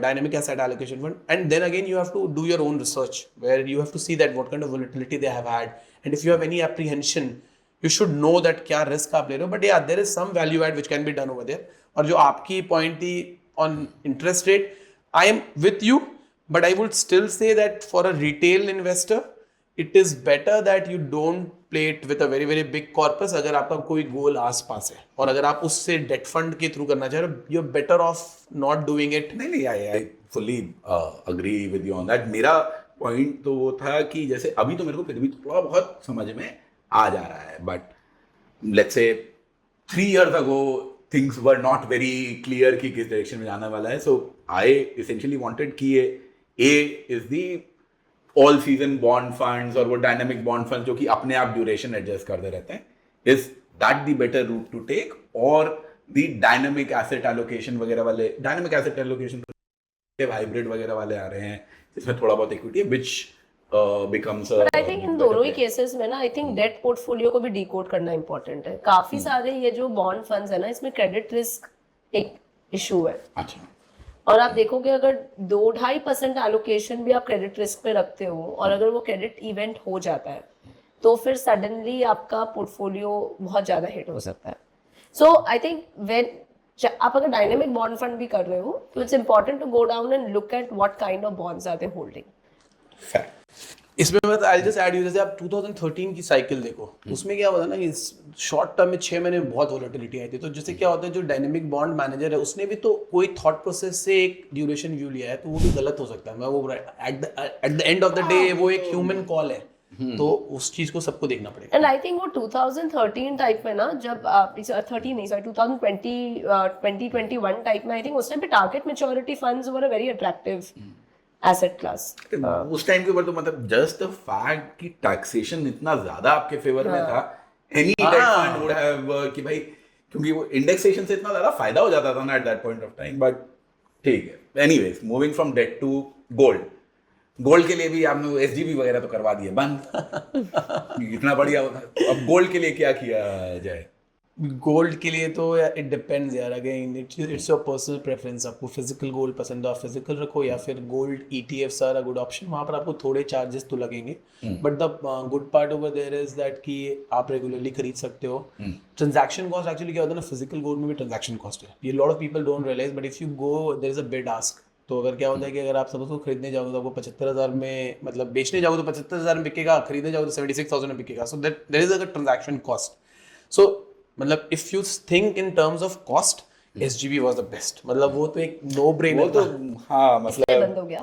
dynamic asset allocation fund. And then again, you have to do your own research where you have to see that what kind of volatility they have had. And if you have any apprehension, you should know that क्या risk आप ले रहे हो. But yeah, there is some value add which can be done over there. और जो आपकी point थी on interest rate, I am with you, but I would still say that for a retail investor, it is better that you don't play it with a very very big corpus. अगर आपका कोई गोल आसपास है और अगर आप उससे date fund के थ्रू करना चाह रहे हो, you're better off not doing it. नहीं I fully agree with you on that. मेरा पॉइंट तो वो था कि जैसे अभी तो मेरे को फिर भी थोड़ा बहुत समझ में आ जा रहा है, but let's say 3 years ago things were not very clear कि किस डायरेक्शन में जाने वाला है. So I essentially wanted कि ये A is the all season bond funds और वो डायनामिक बॉन्ड फंड्स जो कि अपने आप ड्यूरेशन एडजस्ट करते रहते हैं, is that the better route to take, और द डायनामिक एसेट एलोकेशन वगैरह वाले, डायनामिक एसेट एलोकेशन हाइब्रिड वगैरह वाले आ रहे हैं जिसमें थोड़ा बहुत इक्विटी है, which becomes I think in दोनों ही केसेस में ना आई थिंक डेट पोर्टफोलियो को भी डिकोड करना इंपॉर्टेंट है. काफी सारे ये जो बॉन्ड फंड्स है ना, इसमें क्रेडिट रिस्क एक इशू है. अच्छा, और आप देखोगे अगर 2-2.5% एलोकेशन भी आप क्रेडिट रिस्क पे रखते हो और अगर वो क्रेडिट इवेंट हो जाता है तो फिर सडनली आपका पोर्टफोलियो बहुत ज़्यादा हिट हो सकता है. सो आई थिंक व्हेन आप अगर डायनेमिक बॉन्ड फंड भी कर रहे हो तो it's important to go down and look at what kind of bonds are they holding. इसमें मैं आई जस्ट ऐड यू, जैसे आप 2013 की साइकिल देखो, उसमें क्या होता है ना कि शॉर्ट टर्म में 6 महीने में बहुत वोलेटिलिटी आई थी. तो जैसे क्या होता है, जो डायनेमिक बॉन्ड मैनेजर है उसने भी तो कोई थॉट प्रोसेस से एक ड्यूरेशन व्यू लिया है, तो वो भी गलत हो सकता है. मैं वो at the end of the day वो एक ह्यूमन कॉल है, तो उस चीज को सबको देखना पड़ेगा. एंड आई थिंक वो 2013 टाइप में ना, जब 2021 टाइप में, आई थिंक उस टाइम पे target maturity funds were a very attractive asset class. उस टाइम के ऊपर तो मतलब जस्ट द फैक्ट कि टैक्सेशन इतना ज्यादा आपके फेवर में था, any debt fund would have कि भाई, क्योंकि वो इंडेक्सेशन से इतना ज्यादा फायदा हो जाता था ना at that point of time. But ठीक है, anyways moving from debt to gold. Gold के लिए भी आपने एसजीबी वगैरह तो करवा दिए बंद। इतना बढ़िया होता। अब गोल्ड के लिए क्या किया जाए? गोल्ड के लिए तो इट डिपेंड्स यार, again it's your personal preference. आपको फिजिकल गोल्ड पसंद है आप फिजिकल रखो, या फिर gold ETFs are a good option. वहाँ पर आपको थोड़े चार्जेस तो लगेंगे, but the good part over there is that कि आप रेगुलरली खरीद सकते हो। ट्रांजैक्शन कॉस्ट एक्चुअली क्या होता है ना, फिजिकल गोल्ड में भी ट्रांजैक्शन कॉस्ट है, ये lot of people don't realise, but if you go there is a bid ask. तो अगर क्या होता है कि अगर आप सब उसको खरीदने जाओगे तो आपको 75,000 में, मतलब बेचने जाओगे तो 75,000 में बिकेगा, खरीदने जाओगे तो 76,000 में बिकेगा। So that there is a transaction cost. So मतलब if you think in terms of cost, SGB was the best. मतलब वो तो एक नो ब्रेनर वो तो हाँ इसलिए मतलब बंद हो गया।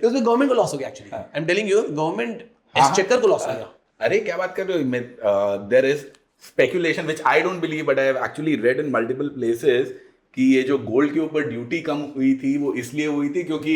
उसमें गवर्नमेंट को लॉस हो गया actually. I am telling you, government exchequer को लॉस हो गया। अरे क्या बात कर रहे हो? There is speculation which I don't believe, but I have actually read in multiple places कि ये जो गोल्ड के ऊपर ड्यूटी कम हुई थी वो इसलिए हुई थी क्योंकि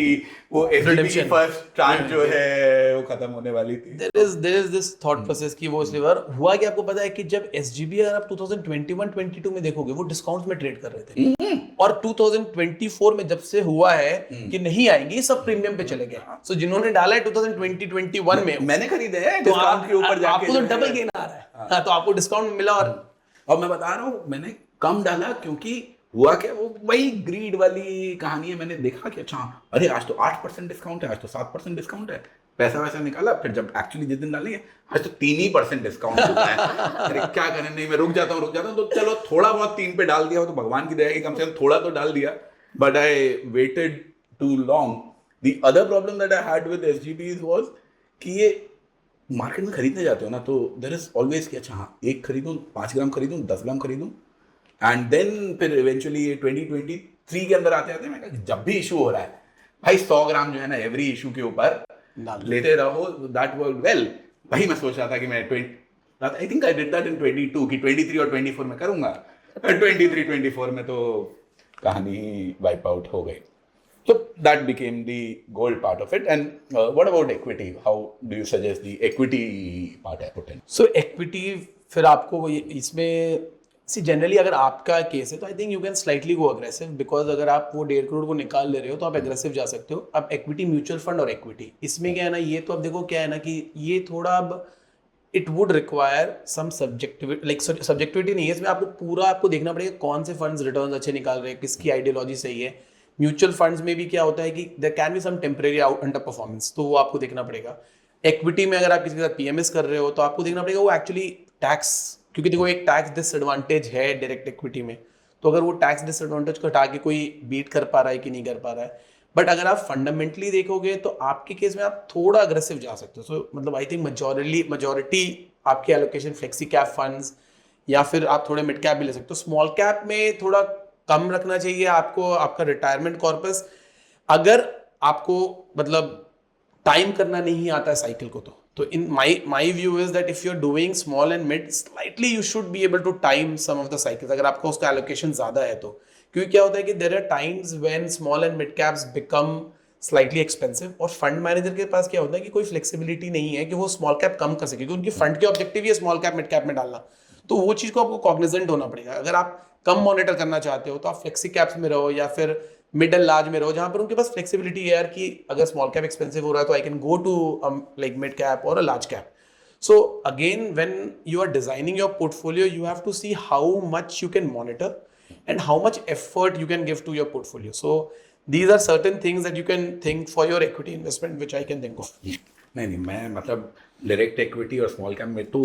वो एसजीबी की Redemption. फर्स्ट ट्रांच जो है वो खत्म होने वाली थी। there is this thought process कि वो इसलिए हुआ कि आपको पता है कि जब SGB अगर आप 2021-22 में देखोगे वो डिस्काउंट्स में ट्रेड कर रहे थे, और 2024 में जब से हुआ है कि नहीं आएंगे सब प्रीमियम पे चले गए। सो जिन्होंने डाला है 2020-21 में, मैंने खरीदे हैं तो डिस्काउंट के ऊपर जाके, आपको तो डबल गेन आ रहा है। हाँ, तो आपको डिस्काउंट मिला। और मैं बता रहा हूँ मैंने कम डाला क्योंकि हुआ क्या, वो वही ग्रीड वाली कहानी है। मैंने देखा कि अच्छा अरे आज तो 8% डिस्काउंट है, आज तो 7% डिस्काउंट है, पैसा वैसा निकाला। फिर जब एक्चुअली जिस दिन डालेंगे आज तो 3% डिस्काउंट होता है। अरे क्या करें, नहीं मैं रुक जाता हूँ तो चलो थोड़ा बहुत 3 पे डाल दिया हो तो भगवान की दया कि कम से कम थोड़ा तो डाल दिया, but I waited too long. The other problem that I had with SGBs was कि ये मार्केट में खरीदने जाते हो ना तो देयर इज ऑलवेज कि अच्छा हाँ 1 खरीदूं, 5 ग्राम खरीदूं, 10 ग्राम खरीदूं, एंड देन फिर इवेंचुअली 2023 के अंदर आते आते मैं कहा जब भी इशू हो रहा है भाई 100 ग्राम जो है ना एवरी इशू के ऊपर लेते रहो, दैट वर्क वेल। भाई मैं सोच रहा था कि मैं I think I did that in 22 कि 23 और 24 में करूंगा, 23-24 में तो कहानी वाइप आउट हो गई। So that became the gold part of it. And what about equity? How do you suggest the equity part I put in? So equity फिर आपको इसमें जनरली अगर आपका केस है तो I think you can slightly go aggressive, because अगर आप वो 1.5 करोड़ को निकाल ले रहे हो तो आप एग्रेसिव जा सकते हो। अब इक्विटी म्यूचुअल फंड और इक्विटी इसमें क्या है ना, ये तो अब देखो क्या है ना कि ये थोड़ा अब it would require some subjectivity, like subjectivity नहीं है इसमें, आपको पूरा आपको देखना पड़ेगा कौन से फंड्स रिटर्न्स अच्छे निकाल रहे हैं, किसकी आइडियोलॉजी सही है। म्यूचुअल फंड्स में भी क्या होता है कि there can be some temporary underperformance, तो वो आपको देखना पड़ेगा। इक्विटी में अगर आप किसी के साथ PMS कर रहे हो तो आपको देखना पड़ेगा वो एक्चुअली टैक्स, क्योंकि देखो एक टैक्स डिसएडवांटेज है डायरेक्ट इक्विटी में, तो अगर वो टैक्स डिसएडवांटेज को हटा के कोई बीट कर पा रहा है कि नहीं कर पा रहा है। बट अगर आप फंडामेंटली देखोगे तो आपके केस में आप थोड़ा अग्रेसिव जा सकते हो। सो मतलब आई थिंक मेजॉरिटी आपके एलोकेशन फ्लेक्सी कैप फंड्स या फिर आप थोड़े मिड कैप भी ले सकते हो। स्मॉल कैप में थोड़ा कम रखना चाहिए आपको, आपका रिटायरमेंट कॉर्पस। अगर आपको मतलब टाइम करना नहीं आता है साइकिल को तो in my view is that if you are doing small and mid slightly you should be able to time some of the cycles, अगर आपका उसका एलोकेशन ज्यादा है तो। क्योंकि क्या होता है कि there are times when small and mid caps become slightly expensive, और फंड मैनेजर के पास क्या होता है कि कोई फ्लेक्सिबिलिटी नहीं है कि वो स्मॉल कैप कम कर सके, क्योंकि उनकी फंड के ऑब्जेक्टिव ही है स्मॉल कैप मिड कैप में डालना। तो वो चीज को आपको कॉग्निजेंट होना पड़ेगा। अगर आप कम मॉनिटर करना चाहते हो तो आप फ्लेक्सी कैप्स में रहो या फिर मिडल लार्ज में रहो, जहां पर उनके पास फ्लेक्सिबिलिटी है यार कि अगर स्मॉल कैप एक्सपेंसिव हो रहा है तो I can go to like mid cap और a large cap. So again when you are designing your portfolio you have to see how much you can monitor and how much effort you can give to your portfolio. So these are certain things that you can think for your equity investment, which I can think of. नहीं मैं मतलब direct equity और small cap में तो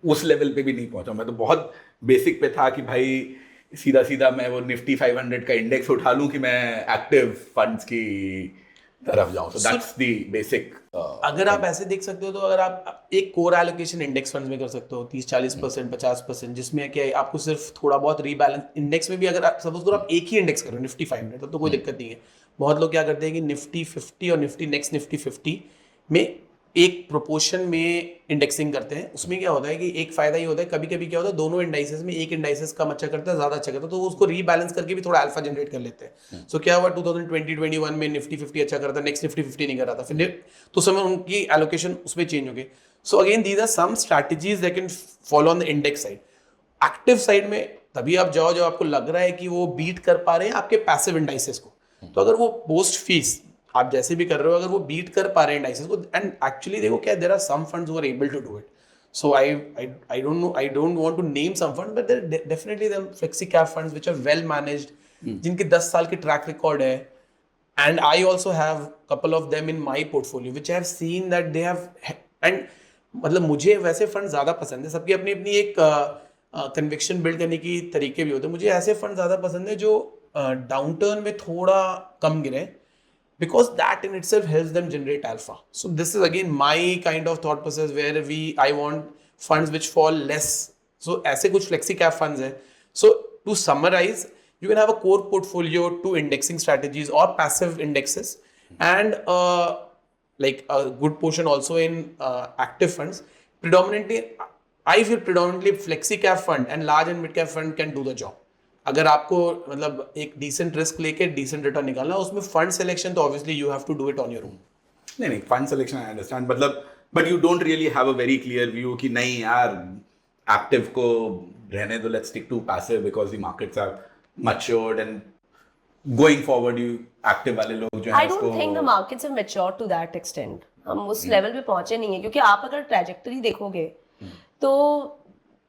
उस level पे भी नहीं पहुंचा। मैं तो बहुत बेसिक पे था कि भाई सीधा मैं वो निफ्टी 500 का इंडेक्स उठा लूं कि मैं एक्टिव फंड्स की तरफ जाऊं। So that's the basic. अगर आप ऐसे देख सकते हो तो अगर आप एक कोर एलोकेशन इंडेक्स फंड्स में कर सकते हो 30-40%, 50%, जिसमें क्या है आपको सिर्फ थोड़ा बहुत रीबैलेंस। इंडेक्स में भी अगर आप सपोज करो आप एक ही इंडेक्स करो निफ्टी 500 तब तो कोई दिक्कत नहीं है। बहुत लोग क्या करते हैं कि निफ्टी 50 और निफ्टी 50 में एक प्रोपोर्शन में इंडेक्सिंग करते हैं। उसमें क्या होता है कि एक फायदा ये होता है, कभी कभी क्या होता है दोनों इंडाइसेस में एक इंडाइसेस कम अच्छा करता है, ज्यादा अच्छा करता है, तो उसको रीबैलेंस करके भी थोड़ा अल्फा जनरेट कर लेते हैं। सो क्या हुआ 2020-21 में निफ्टी 50 अच्छा करता है, नेक्स्ट निफ्टी 50 नहीं कर रहा था, फिर तो समय उनकी एलोकेशन उसमें चेंज हो गई। So again these are some strategies that can follow on the index side. Active side में तभी आप जाओ जब आपको लग रहा है कि वो बीट कर पा रहे हैं आपके पैसिव इंडाइसेस को। तो अगर वो पोस्ट फीस आप जैसे भी कर रहे हो अगर वो बीट कर पा रहे हैं इंडाइसेस को, एंड एक्चुअली देखो क्या, there are some funds who are able to do it. So I don't know, I don't want to name some funds, but there are definitely them flexi cap funds which are well managed, जिनके 10 साल की track record है. And I also have couple of them in my portfolio which I have seen that they have, and मतलब मुझे वैसे fund ज़्यादा पसंद है. सबकी अपनी अपनी एक कन्विक्शन बिल्ड करने की तरीके भी होते हैं. मुझे ऐसे फंड ज़्यादा पसंद है जो डाउनटर्न में थोड़ा कम गिरे, because that in itself helps them generate alpha. So this is again my kind of thought process where I want funds which fall less. So ऐसे कुछ flexi cap funds है. So to summarize, you can have a core portfolio, 2 indexing strategies or passive indexes, and like a good portion also in active funds. Predominantly, I feel predominantly flexi cap fund and large and mid cap fund can do the job. अगर आपको मतलब एक decent risk लेके decent return निकालना, उसमें fund selection तो obviously you have to do it on your own. नहीं fund selection I understand, मतलब but you don't really have a very clear view कि नहीं यार एक्टिव को रहने दो, let's stick to passive because the markets are matured and going forward you active वाले लोग जो हैं I don't think the markets have matured to that extent. हम उस लेवल पे पहुंचे नहीं है, क्योंकि आप अगर ट्रैजेक्टरी देखोगे तो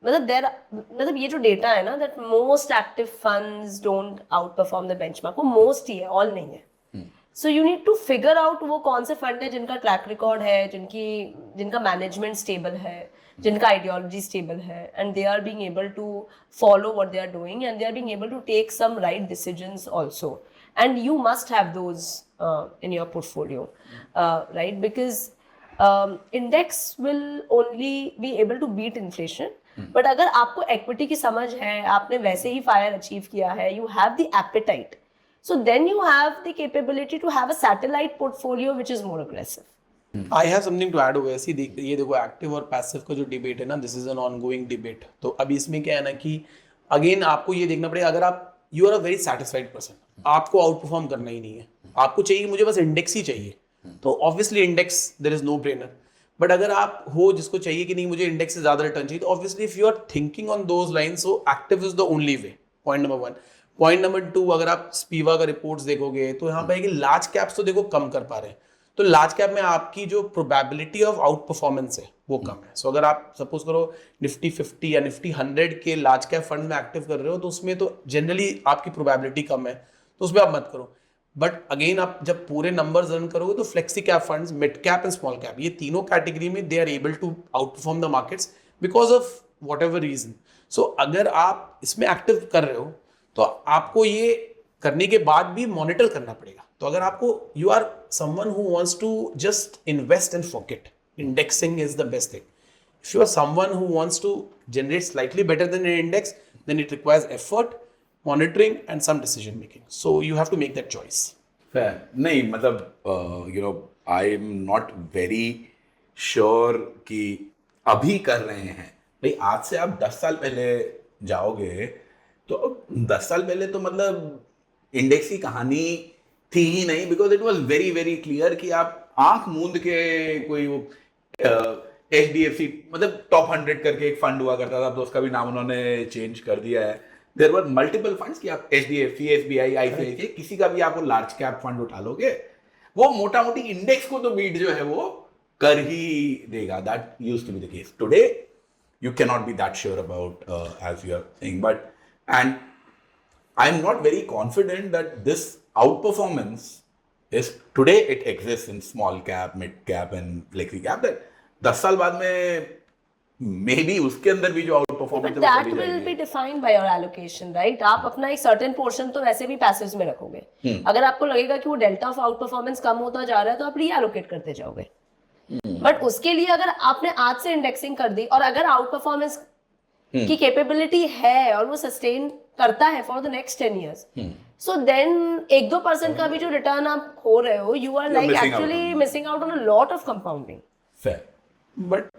मतलब ये जो डेटा है ना, that most active funds don't outperform the benchmark, वो मोस्ट ही है, ऑल नहीं है. So you need to figure out वो कौन से फंड है जिनका ट्रैक रिकॉर्ड है, जिनका मैनेजमेंट स्टेबल है, जिनका आइडियोलॉजी स्टेबल है, and they are being able to follow what they are doing, and they are being able to take some right decisions also, and you must have those in your portfolio, right? Because index will only be able to beat inflation. But अगर आपको equity की समझ है, आपने वैसे ही fire achieve किया है, you have the appetite, so then you have the capability to have a satellite portfolio which is more aggressive. I have something to add over here. See, ये देखो एक्टिव और पैसिव का जो debate है ना, this is an ongoing debate. तो अभी इसमें क्या है ना कि अगेन आपको ये देखना पड़ेगा, अगर आप you are a very satisfied person, आपको आउट परफॉर्म करना ही नहीं है, आपको चाहिए मुझे बस इंडेक्स ही चाहिए, तो obviously index there is no brainer. But अगर आप हो जिसको चाहिए कि नहीं मुझे इंडेक्स से ज्यादा रिटर्न चाहिए, तो obviously if you are thinking on those lines, so active is the only way. Point number 1. Point number 2, अगर आप स्पीवा का रिपोर्ट्स देखोगे तो यहाँ पे कि लार्ज कैप्स तो देखो कम कर पा रहे हैं, तो लार्ज कैप में आपकी जो प्रोबेबिलिटी ऑफ आउट परफॉर्मेंस है वो कम है. सो अगर आप सपोज करो निफ्टी 50 या निफ्टी 100 के लार्ज कैप फंड में एक्टिव कर रहे हो, तो उसमें तो जनरली आपकी प्रोबेबिलिटी कम है, तो उसमें आप मत करो. बट अगेन आप जब पूरे नंबर्स रन करोगे तो flexi cap funds, mid cap and small cap, ये तीनों कैटेगरी में they are able to outperform the markets because of whatever reason. So अगर आप इसमें एक्टिव कर रहे हो तो आपको ये करने के बाद भी मॉनिटर करना पड़ेगा. तो अगर आपको you are someone who wants to just invest and forget, indexing is the best thing. If you are someone who wants to generate slightly better than an index, then it requires effort, monitoring and some decision making. So you have to make that choice. Fair. नहीं मतलब I am not very sure कि अभी कर रहे हैं भाई. आज से आप 10 साल पहले जाओगे तो 10 साल पहले तो मतलब इंडेक्स की कहानी थी ही नहीं, because it was very very clear कि आप आंख मूंद के कोई वो HDFC मतलब टॉप 100 करके एक फंड हुआ करता था, तो उसका भी नाम उन्होंने चेंज कर दिया है. देयर वर मल्टीपल फंड्स कि आप HDFC, SBI, ICICI किसी का भी आपको लार्ज कैप फंड उठा लोगे, वो मोटा मोटी इंडेक्स को तो बीट जो है वो कर ही देगा. That used to be the case. Today you cannot be that sure about as you are saying, but and I'm not very confident that this outperformance is today. It exists in small cap, mid cap and flexi cap. that 10 साल बाद में maybe उसके अंदर भी जो outperformance But that will be defined by your allocation, right? आप अपना एक certain portion तो वैसे भी पैसिव्स में रखोगे. अगर आपको लगेगा कि वो डेल्टा ऑफ आउट परफॉर्मेंस कम होता जा रहा है तो आप रीएलोकेट करते जाओगे. बट उसके लिए अगर आपने आज से इंडेक्सिंग कर दी और अगर आउट परफॉर्मेंस की कैपेबिलिटी है और वो सस्टेन करता है for the next 10 years, so then 1-2% का भी जो रिटर्न आप खो रहे हो, you are like actually missing out on a lot of compounding. Fair. But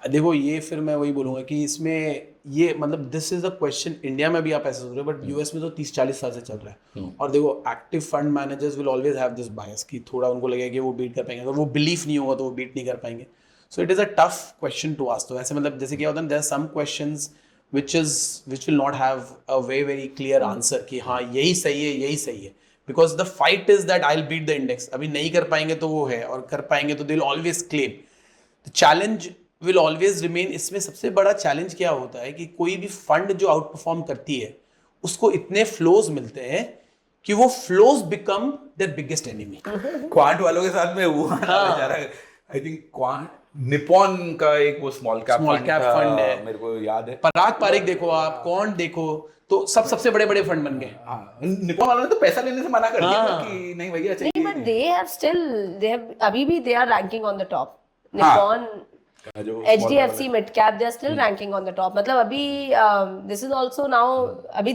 देखो ये फिर मैं वही बोलूंगा कि इसमें ये मतलब this is the question. India में भी आप ऐसे सोच रहे हो, बट यूएस में तो 30-40 साल से चल रहा है. और देखो active fund managers will always have this bias कि थोड़ा उनको लगेगा कि वो बीट कर पाएंगे, अगर वो बिलीफ नहीं होगा तो वो बीट नहीं कर पाएंगे. So it is a tough question to ask. तो ऐसे मतलब जैसे क्या होता है, there are some questions which will not have a very very clear answer कि हाँ यही सही है, यही सही है. because the fight is that I'll beat the index. अभी नहीं कर पाएंगे तो वो है, और कर पाएंगे तो they'll always claim. The challenge will always remain. इसमें सबसे बड़ा चैलेंज क्या होता है कि कोई भी फंड जो आउट परफॉर्म करती है उसको इतने फ्लोज मिलते हैं कि वो flows become their biggest enemy. Quant वालों के साथ में वो आई थिंक क्वांट निपॉन का एक वो स्मॉल कैप फंड है, मेरे को याद है. पराग पारिक देखो आप, कौन देखो, तो सबसे बड़े बड़े फंड बन गए. निपॉन वालों ने तो पैसा लेने से मना कर दिया कि नहीं भैया चाहिए. नहीं, but they have still, they have, अभी भी they are ranking on the top. Nippon, HDFC mid cap, they are still ranking on the top. मतलब अभी this is also now, अभी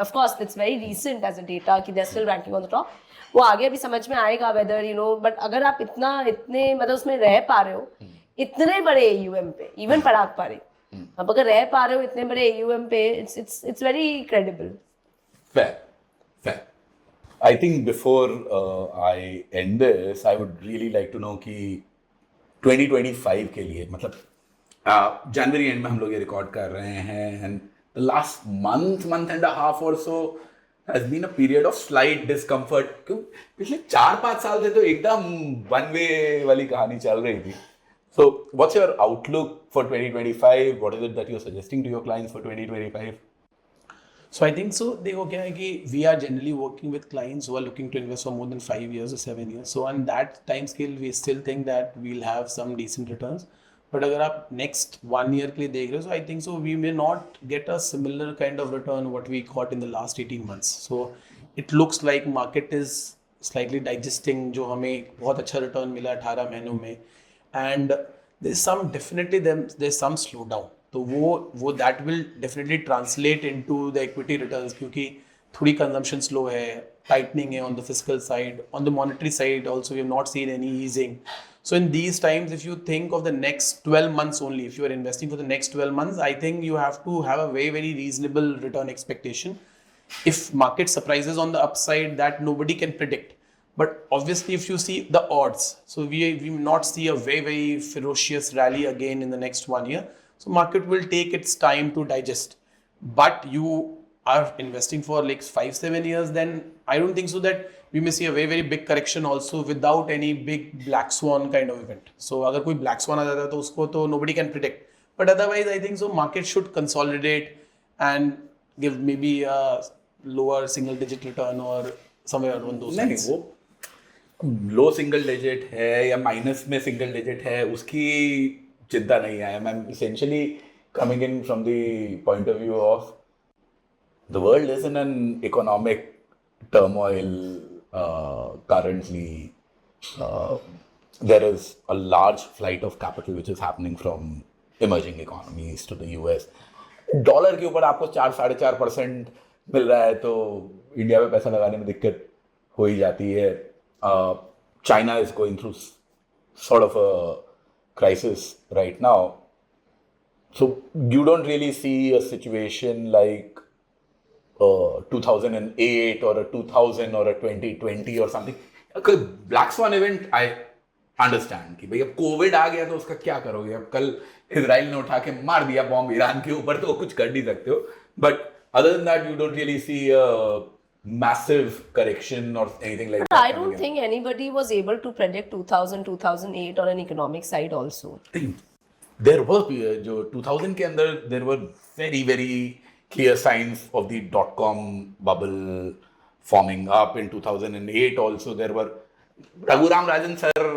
of course it's very recent as a data कि they are still ranking on the top. वो आगे अभी समझ में आएगा whether you know, but अगर आप इतने मतलब उसमें रह पा रहे हो इतने बड़े AUM पे, even पराग पारिक, अब अगर रह पा रहे हो इतने बड़े AUM पे, it's very credible. Fair. I think before I end this, I would really like to know कि 2025 के लिए मतलब जनवरी एंड में हम लोग ये रिकॉर्ड कर रहे हैं and the last month and a half और so has been a period of slight discomfort. क्यों पिछले 4-5 साल से तो एकदम वन वे वाली कहानी चल रही थी. So what's your outlook for 2025? What is it that you are suggesting to your clients for 2025? So I think so. देखो क्या है कि we are generally working with clients who are looking to invest for more than 5 years or 7 years. So on that time scale, we still think that we'll have some decent returns. But अगर आप next 1 year के लिए देख रहे हो, so I think so we may not get a similar kind of return what we got in the last 18 months. So it looks like market is slightly digesting जो हमें बहुत अच्छा return मिला 18 महीनों में, and there's some definitely there's some slowdown. तो वो that will definitely translate into the equity returns क्योंकि थोड़ी consumption slow है, tightening है on the fiscal side, on the monetary side also we have not seen any easing. So in these times, if you think of the next 12 months only, if you are investing for the next 12 months, I think you have to have a very, very reasonable return expectation. If market surprises on the upside, that nobody can predict. But obviously, if you see the odds, so we will not see a very, very ferocious rally again in the next 1 year. So market will take its time to digest. But you are investing for like 5-7 years, then I don't think so that we may see a very, very big correction also without any big black swan kind of event. So अगर कोई black swan आ जाता है तो उसको तो nobody can predict. But otherwise, I think so market should consolidate and give maybe a lower single digit return or somewhere around those lines. नहीं, वो लो single digit है या माइनस में सिंगल डिजिट है उसकी चिंता नहीं है. I am essentially coming in from the point of view of the world is in an economic turmoil currently. There is a large flight of capital which is happening from emerging economies to the US. Dollar के ऊपर आपको 4-4.5% मिल रहा है तो India में पैसा लगाने में दिक्कत हो ही जाती है. China is going through sort of a crisis right now. So you don't really see a situation like 2008 or a 2000 or a 2020 or something. Black swan event I understand कि भैया कोविड आ गया तो उसका क्या करोगे. अब कल इजराइल ने उठा के मार दिया बॉम्ब ईरान के ऊपर तो कुछ कर नहीं सकते हो. But other than that you don't really see massive correction or anything like that. I don't think anybody was able to predict 2000, 2008 on an economic side also. There were जो 2000 के अंदर there were very, very clear signs of the dot-com bubble forming up. In 2008 also there were Raghuram Rajan sir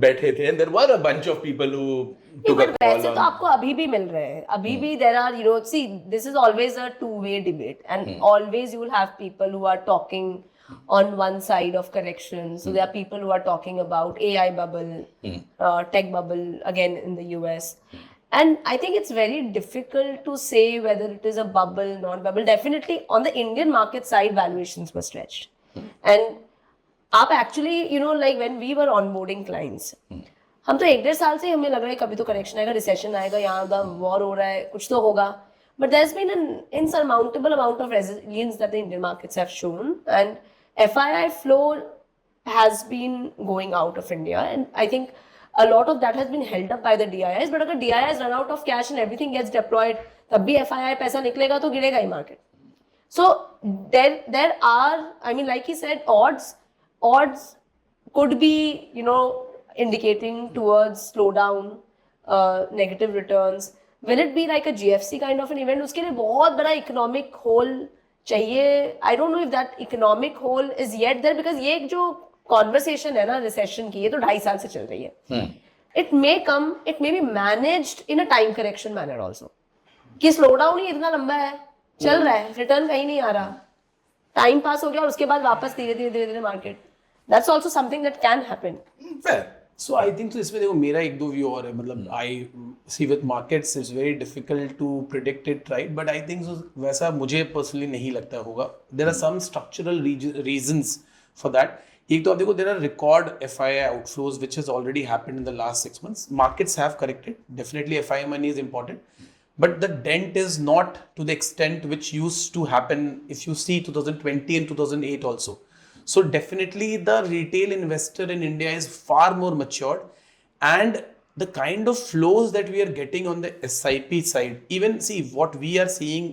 बैठे थे and there were a bunch of people who took a call वैसे on. तो आपको अभी भी मिल रहे हैं. अभी भी there are, you know, see, this is always a two-way debate and always you will have people who are talking on one side of correction. So there are people who are talking about AI bubble, tech bubble again in the US. And I think it's very difficult to say whether it is a bubble, not bubble. Definitely on the Indian market side, valuations were stretched. And आप actually you know like when we were onboarding clients, हम तो 1-1.5 साल से हमें लग रहा है कभी तो करेक्शन आएगा, रिसेशन आएगा, यहाँ द वॉर हो रहा है, कुछ तो होगा. But there has been an insurmountable amount of resilience that the Indian markets have shown and FII flow has been going out of India and I think a lot of that has been held up by the DIIs. But अगर DIIs run out of cash and everything gets deployed, तब भी FII पैसा निकलेगा तो गिरेगा ही market. So there are, I mean, like he said, odds could be, you know, indicating towards slowdown, negative returns. Will it be like a GFC kind of an event? उसके लिए बहुत बड़ा economic hole चाहिए. I don't know if that economic hole is yet there, because ये एक जो conversation है ना recession की, ये तो 2.5 साल से चल रही है. It may come, it may be managed in a time correction manner also. कि slowdown ही इतना लंबा है, चल रहा है, रिटर्न कहीं नहीं आ रहा, टाइम पास हो गया और उसके बाद वापस धीरे धीरे market. That's also something that can happen. So I think तो इसमें देखो मेरा एक दो व्यू और है. मतलब I see with markets it's very difficult to predict it, right, but I think वैसा मुझे पर्सनली नहीं लगता होगा. There are some structural reasons for that. एक तो आप देखो there are record FII outflows which has already happened in the last 6 months. Markets have corrected. Definitely FII money is important, but the dent is not to the extent which used to happen if you see 2020 and 2008 also. So definitely the retail investor in India is far more matured, and the kind of flows that we are getting on the SIP side, even see what we are seeing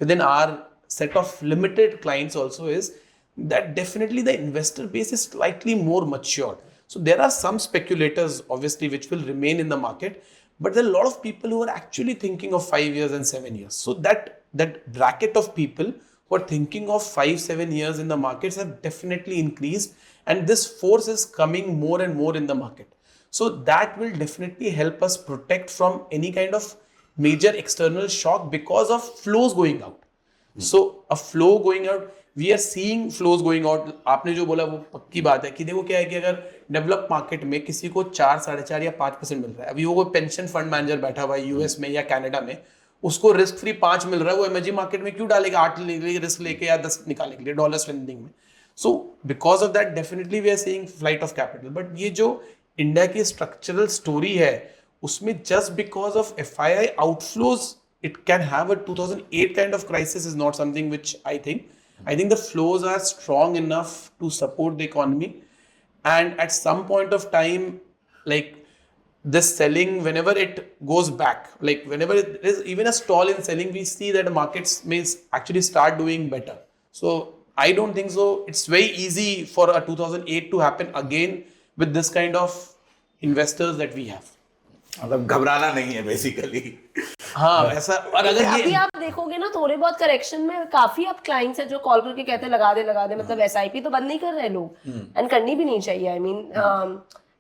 within our set of limited clients also, is that definitely the investor base is slightly more matured. So there are some speculators obviously which will remain in the market, but there are a lot of people who are actually thinking of 5 years and 7 years. So that bracket of people who are thinking of 5-7 years in the markets have definitely increased, and this force is coming more and more in the market. So that will definitely help us protect from any kind of major external shock because of flows going out. So a flow going out, we are seeing flows going out. आपने जो बोला वो पक्की बात है कि देखो क्या है कि अगर डेवलप मार्केट में किसी को 4, 4.5 या 5% मिल रहा है, अभी वो कोई पेंशन फंड मैनेजर बैठा हुआ है यूएस में या कनाडा में, उसको रिस्क फ्री 5 मिल रहा है, वो इमर्जिंग मार्केट में क्यों डालेगा 8 रिस्क लेके या 10 निकालने के लिए डॉलर स्ट्रेंथनिंग में. So because of that definitely we are seeing flight of capital. But ये जो इंडिया की स्ट्रक्चरल स्टोरी है उसमें just because of FII outflows it can have a 2008 kind of crisis is not something which I think the flows are strong enough to support the economy, and at some point of time, like this selling, whenever it goes back, like whenever there is even a stall in selling, we see that the markets may actually start doing better. So I don't think so it's very easy for a 2008 to happen again with this kind of investors that we have. मतलब घबराना नहीं है basically. हाँ ऐसा. और अगर अभी ये आप देखोगे ना थोड़े बहुत करेक्शन में काफी आप क्लाइंट्स हैं जो कॉल करके कहते हैं लगा दे, मतलब SIP तो बंद नहीं कर रहे लोग, एंड करनी भी नहीं चाहिए. आई मीन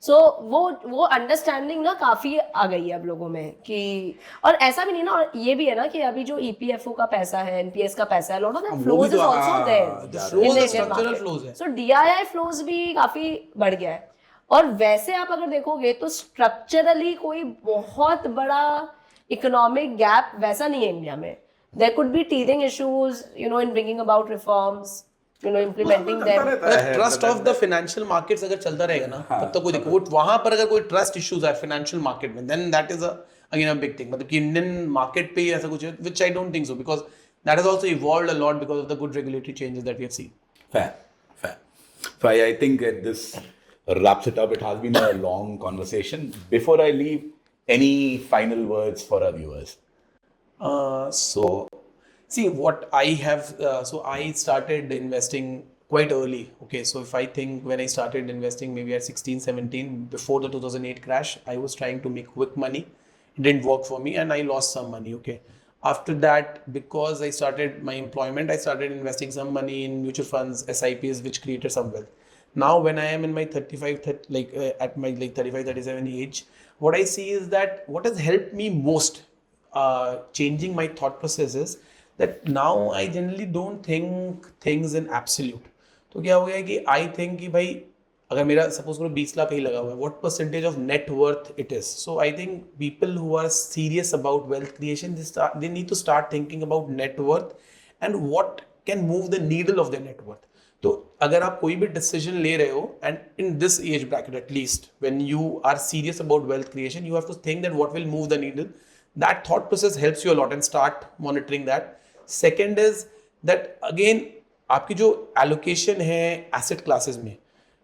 सो वो अंडरस्टैंडिंग ना काफी आ गई है अब लोगों में कि, और ऐसा भी नहीं ना, और ये भी है ना कि अभी जो EPFO का पैसा है, NPS का पैसा है, lot of that flows is also there. So DII flows भी काफी बढ़ गया है. और वैसे आप अगर देखोगे तो स्ट्रक्चरली कोई बहुत बड़ा इकोनॉमिक गैप वैसा नहीं है इंडिया में. There could be teething issues, you know, in bringing about reforms, you know, implementing them. Trust of the financial markets अगर चलता रहेगा ना तब तक कोई देखो वहां पर अगर कोई ट्रस्ट इश्यूज है फाइनेंशियल मार्केट में, then that is again a big thing. मतलब कि इंडियन मार्केट पे ही ऐसा कुछ है which I don't think so, because that has also evolved a lot because of the good regulatory changes that we have seen. Fair. So I think this wraps it up. It has been a long conversation. Before I leave, any final words for our viewers? So see what I have. So I started investing quite early. Okay, so if I think when I started investing maybe at 16, 17, before the 2008 crash, I was trying to make quick money. It didn't work for me, and I lost some money. Okay. After that, because I started my employment, I started investing some money in mutual funds, SIPs, which created some wealth. Now when I am in my 35 at my 35 37 age, what I see is that what has helped me most changing my thought process is that now I generally don't think things in absolute. तो क्या हो गया कि I think कि भाई अगर मेरा suppose करो 20 लाख कहीं लगा हुआ है, what percentage of net worth it is. So I think people who are serious about wealth creation, they need to start thinking about net worth and what can move the needle of their net worth. तो अगर आप कोई भी decision ले रहे हो, and in this age bracket at least when you are serious about wealth creation, you have to think that what will move the needle. That thought process helps you a lot and start monitoring that. Second is that again आपकी जो allocation है asset classes में,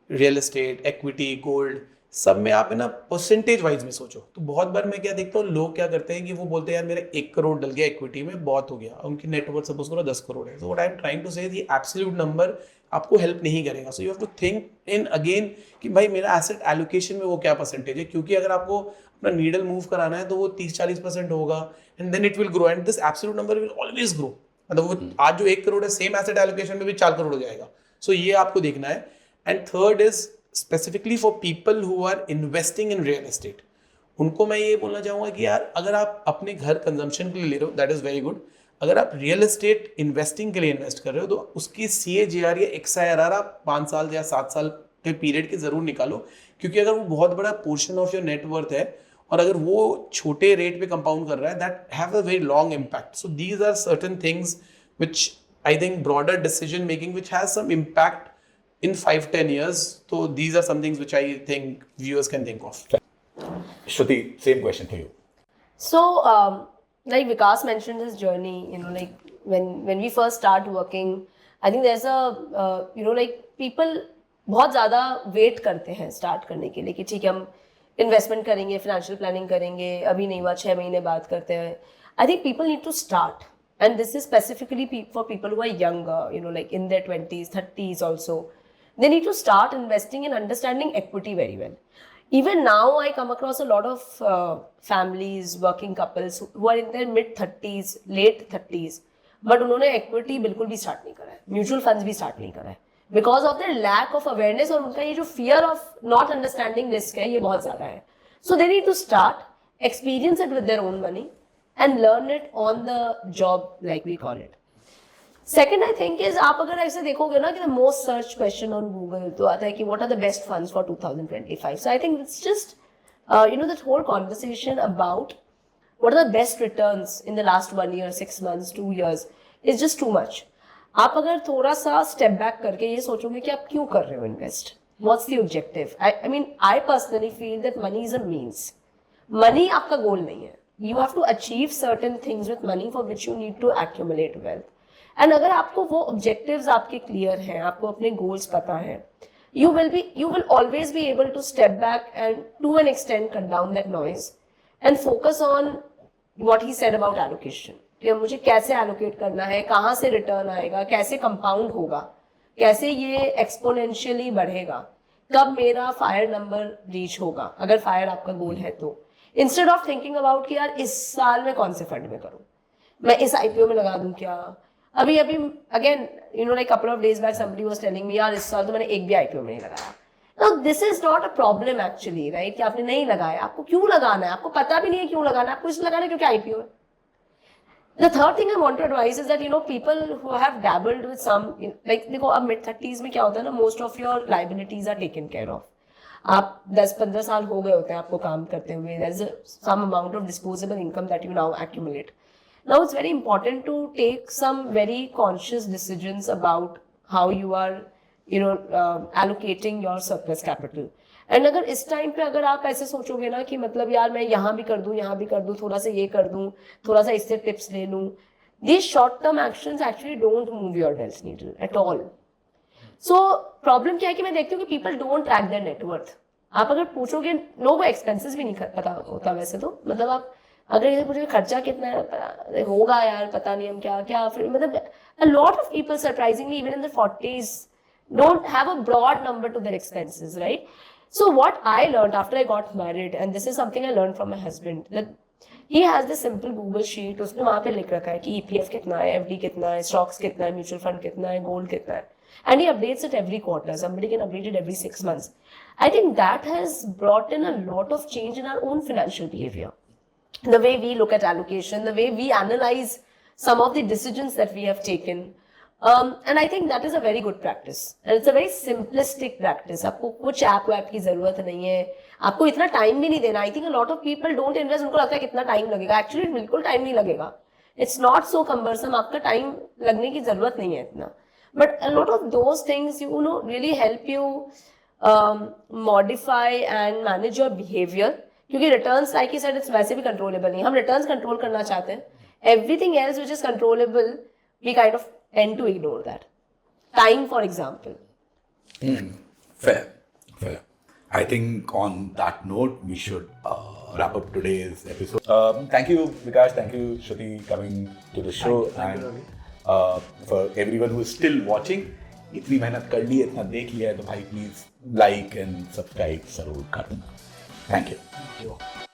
real estate, equity, gold, सब में आप है ना percentage wise में सोचो। तो बहुत बार मैं क्या देखता हूँ, लोग क्या करते हैं कि वो बोलते हैं यार मेरा 1 करोड़ डल गया इक्विटी में, बहुत हो गया, उनकी नेटवर्थ सपोज करो 10 करोड़ है। तो what I am trying to say the absolute number आपको हेल्प नहीं करेगा। So you have to think in again कि भाई मेरा एसेट एलोकेशन में वो क्या परसेंटेज है, क्योंकि अगर आपको अपना नीडल मूव कराना है तो वो 30-40% होगा, and then it will grow, and this absolute number will always grow. मतलब वो आज जो 1 करोड़ है सेम एसेट एलोकेशन में भी 4 करोड़ हो जाएगा। सो ये आपको देखना है। And third is specifically for people who are investing in real estate, उनको मैं ये बोलना चाहूँगा कि यार अगर आप अपने घर कंजम्पशन के लिए ले रहे हो दैट इज़ वेरी गुड। अगर आप रियल एस्टेट इन्वेस्टिंग के लिए इन्वेस्ट कर रहे हो तो उसकी CAGR या XIRR आप 5 साल या 7 साल के पीरियड के ज़रूर निकालो, क्योंकि अगर वो बहुत बड़ा पोर्शन ऑफ योर नेटवर्थ है और अगर वो छोटे रेट पे कंपाउंड कर रहा है that have a very long impact. So these are certain things which I think broader decision making which has some impact in 5-10 years. So these are some things which I think viewers can think of. Shruti, same question to you. So, like Vikas mentioned his journey, like when we first start working, I think there's a, like people बहुत ज़्यादा wait करते हैं start करने के लिए कि ठीक है हम इन्वेस्टमेंट करेंगे, फाइनेंशियल प्लानिंग करेंगे, अभी नहीं हुआ 6 महीने बाद करते हैं. I think people need to start, and this is specifically for people who are younger, like in their 20s, 30s also. They need to start investing and understanding equity very well. Even now, I come across a lot of families, working couples who are in their mid-30s, late 30s, but उन्होंने equity बिल्कुल भी start नहीं करा है, mutual funds भी start नहीं करा है, because of their lack of awareness और उनका ये जो fear of not understanding risk है, ये बहुत ज़्यादा है. So they need to start, experience it with their own money, and learn it on the job, like we call it. Second, I think is आप अगर ऐसे देखोगे ना कि the most searched question on Google तो आता है कि what are the best funds for 2025. So I think it's just that whole conversation about what are the best returns in the last 1 year, 6 months, 2 years is just too much. आप अगर थोड़ा सा step back करके ये सोचोगे कि आप क्यों कर रहे हो invest, what's the objective? I mean I personally feel that money is a means. Money आपका goal नहीं है. You have to achieve certain things with money for which you need to accumulate wealth. And अगर आपको वो objectives आपके clear हैं, आपको अपने गोल्स पता है, you will always be able to step back and to an extent cut down that noise and focus on what he said about allocation. कि मुझे कैसे allocate करना है, कहाँ से रिटर्न आएगा, कैसे कंपाउंड होगा, कैसे ये एक्सपोनेंशियली बढ़ेगा, कब मेरा फायर नंबर रीच होगा, अगर फायर आपका गोल है तो, इंस्टेड ऑफ थिंकिंग अबाउट कि यार इस साल में कौन से फंड में करूँ, मैं इस IPO में लगा दूँ क्या. अभी again like couple of days back somebody was telling me यार इस साल तो मैंने एक भी IPO में नहीं लगाया. Now this is not a problem actually, right? कि आपने नहीं लगाया, आपको क्यों लगाना है, आपको पता भी नहीं है क्यों लगाना है, आपको इसलिए लगाना है क्योंकि IPO है. The third thing I want to advise is that people who have dabbled with some like देखो अब mid-30s में क्या होता है ना, most of your liabilities are taken care of. आप 10-15 साल हो गए होते हैं आपको काम करते हुए, there's some amount of disposable income that you now accumulate. Now it's very important to take some very conscious decisions about how you are, allocating your surplus capital. And अगर इस टाइम पे अगर आप ऐसे सोचोगे ना कि मतलब यार मैं यहाँ भी कर दूँ, थोड़ा सा ये कर दूँ, थोड़ा सा इससे टिप्स ले लूँ, these short term actions actually don't move your wealth needle at all. So problem क्या है कि मैं देखती हूँ कि people don't track their net worth. आप अगर पूछोगे, लोगों को expenses भी नहीं पता होता वैसे तो, मतलब आप अगर ये पूछे खर्चा कितना है होगा यार पता नहीं हम क्या फिर मतलब a lot of people surprisingly even in the 40s don't have a broad number to their expenses, right? So what I learned after I got married, and this is something I learned from my husband, that he has this simple Google sheet, उसने वहाँ पे लिख रखा है कि EPF कितना है, FD कितना है, stocks कितना है, mutual fund कितना है, gold कितना है, and he updates it every quarter. Somebody can update it every 6 months. I think that has brought in a lot of change in our own financial behavior. The way we look at allocation, the way we analyze some of the decisions that we have taken. And I think that is a very good practice. And it's a very simplistic practice. आपको कुछ app की ज़रूरत नहीं है, आपको इतना time भी नहीं देना. I think a lot of people don't invest, उनको लगता है कितना टाइम लगेगा. Actually बिल्कुल टाइम नहीं लगेगा. It's not so cumbersome. आपका टाइम लगने की ज़रूरत नहीं है इतना. But a lot of those things, really help you modify and manage your behavior. क्योंकि returns like he said it's वैसे भी कंट्रोलेबल नहीं, हम रिटर्न्स कंट्रोल करना चाहते हैं. Everything else which is controllable we kind of tend to ignore that. Time for example. Fair. I think on that note, we should wrap up today's episode. Thank you, Vikash. Thank you, Shruti, coming to the show. Thank you, and for everyone who is still watching, इतनी मेहनत कर ली है, इतना देख लिया है, तो भाई प्लीज लाइक एंड सब्सक्राइब जरूर करना. Thank you.